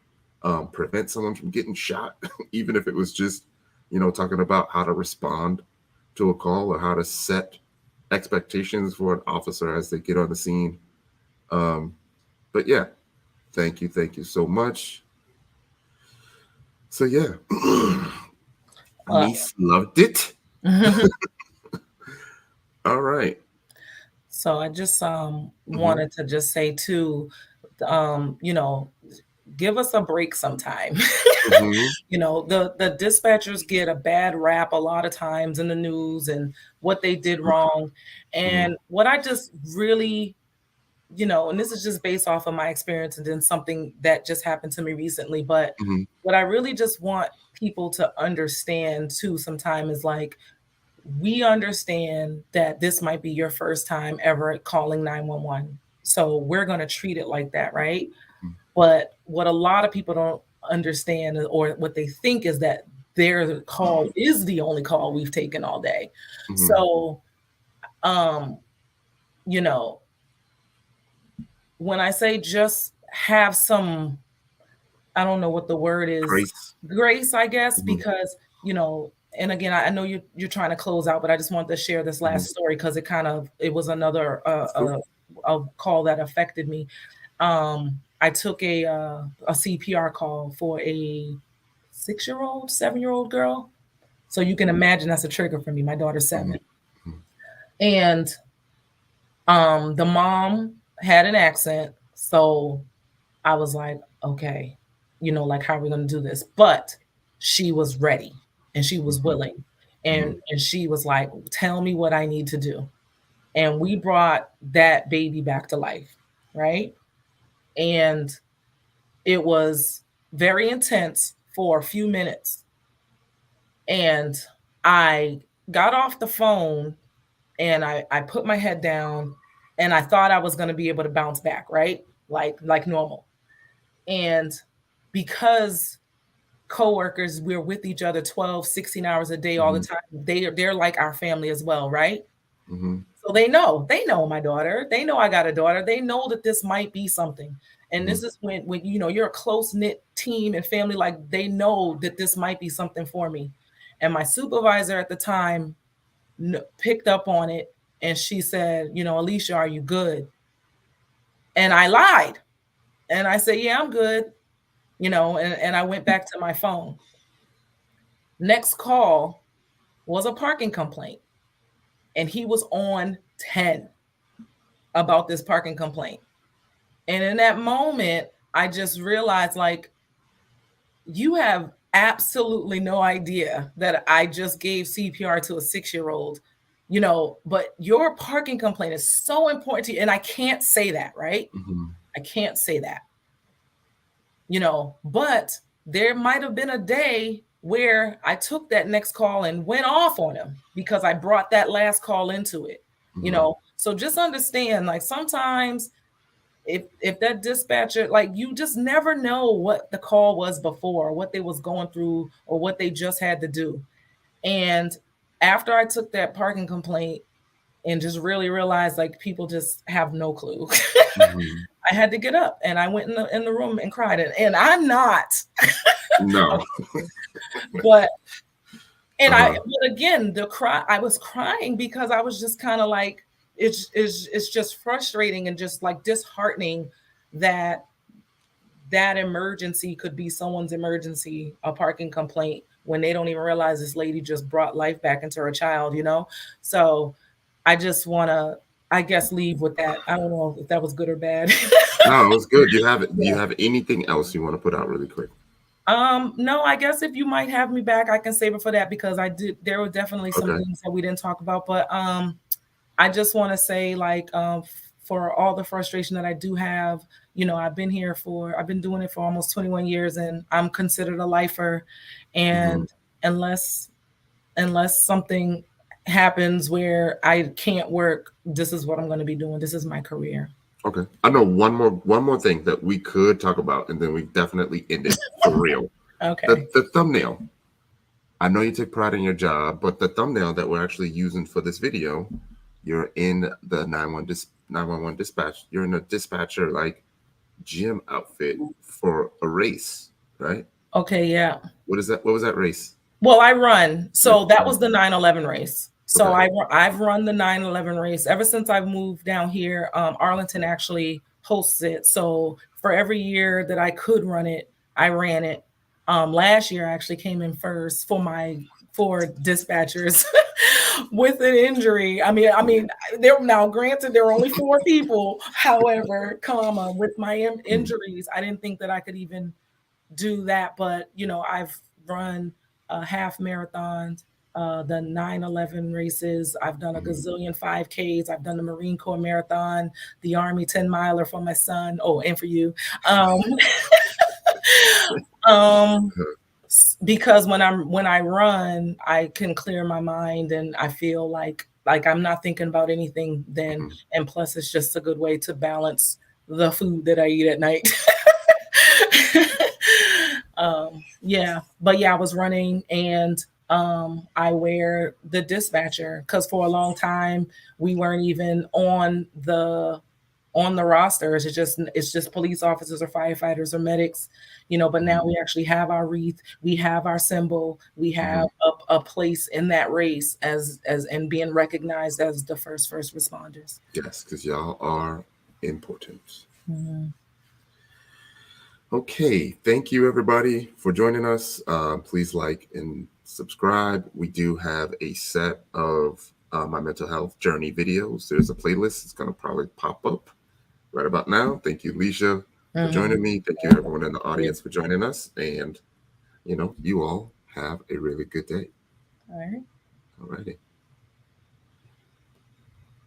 prevent someone from getting shot, even if it was just, talking about how to respond to a call or how to set expectations for an officer as they get on the scene. But yeah, thank you so much. So yeah, niece loved it. All right. So I just wanted to just say too, give us a break sometime. The dispatchers get a bad rap a lot of times in the news and what they did wrong. And what I just really, and this is just based off of my experience and then something that just happened to me recently. But what I really just want people to understand too sometime is like, we understand that this might be your first time ever calling 911. So we're going to treat it like that, right? But what a lot of people don't understand or what they think is that their call is the only call we've taken all day. So, when I say just have some, I don't know what the word is, grace, I guess, because, and again, I know you're trying to close out, but I just wanted to share this last story because it was another a call that affected me. I took a CPR call for a 6-year-old, 7-year-old girl. So you can imagine that's a trigger for me. My daughter's 7. And the mom had an accent. So I was like, okay, like, how are we going to do this? But she was ready and she was willing. And she was like, tell me what I need to do. And we brought that baby back to life, right? And it was very intense for a few minutes. And I got off the phone and I put my head down and I thought I was going to be able to bounce back, right? Like normal. And because coworkers, we're with each other 12, 16 hours a day, all the time. They're like our family as well, right? So they know my daughter. They know I got a daughter. They know that this might be something. And this is when you're a close knit team and family, like they know that this might be something for me. And my supervisor at the time picked up on it and she said, Aleisha, are you good? And I lied. And I said, yeah, I'm good. And I went back to my phone. Next call was a parking complaint. And he was on 10 about this parking complaint. And in that moment, I just realized, like, you have absolutely no idea that I just gave CPR to a 6-year-old, but your parking complaint is so important to you. And I can't say that, right? I can't say that. But there might have been a day where I took that next call and went off on him because I brought that last call into it, you know? So just understand, like, sometimes if that dispatcher, like, you just never know what the call was before, what they was going through, or what they just had to do. And after I took that parking complaint and just really realized, like, people just have no clue. I had to get up and I went in the room and cried. And I'm not. No. but but again, I was crying because I was just kind of like, it's just frustrating and just like disheartening that emergency could be someone's emergency, a parking complaint, when they don't even realize this lady just brought life back into her child, you know? So I just want to, I guess, leave with that. I don't know if that was good or bad. No, it was good. Do you have anything else you want to put out really quick? No, I guess if you might have me back, I can save it for that, because there were definitely some things that we didn't talk about, but I just want to say, like, for all the frustration that I do have, you know, I've been doing it for almost 21 years and I'm considered a lifer. And unless something happens where I can't work, this is what I'm going to be doing. This is my career. Okay. I know one more thing that we could talk about, and then we definitely end it for real. Okay. The thumbnail. I know you take pride in your job, but the thumbnail that we're actually using for this video, you're in the 911 dispatch. You're in a dispatcher like gym outfit for a race, right? Okay, yeah. What is that? What was that race? Well, I run. So that was the 9/11 race. So Okay. I've run the 9/11 race ever since I've moved down here. Arlington actually hosts it. So for every year that I could run it, I ran it. Last year I actually came in first for dispatchers with an injury. I mean, now granted there were only 4 people. However, with my injuries, I didn't think that I could even do that. But you know, I've run half marathons, the 9/11 races. I've done a gazillion 5Ks. I've done the Marine Corps marathon, the Army 10 miler for my son. Oh, and for you. Because when I run, I can clear my mind and I feel like I'm not thinking about anything then. And plus it's just a good way to balance the food that I eat at night. Yeah, but yeah, I was running, and I wear the dispatcher because for a long time we weren't even on the rosters. It's just police officers or firefighters or medics, you know. But now we actually have our wreath, we have our symbol, we have a place in that race as and being recognized as the first responders. Yes, because y'all are important. Okay, thank you everybody for joining us. Please like and subscribe. We do have a set of my mental health journey videos. There's a playlist. It's going to probably pop up right about now. Thank you, Aleisha, for joining me. Thank you everyone in the audience for joining us. And, you know, you all have a really good day. All right. All righty.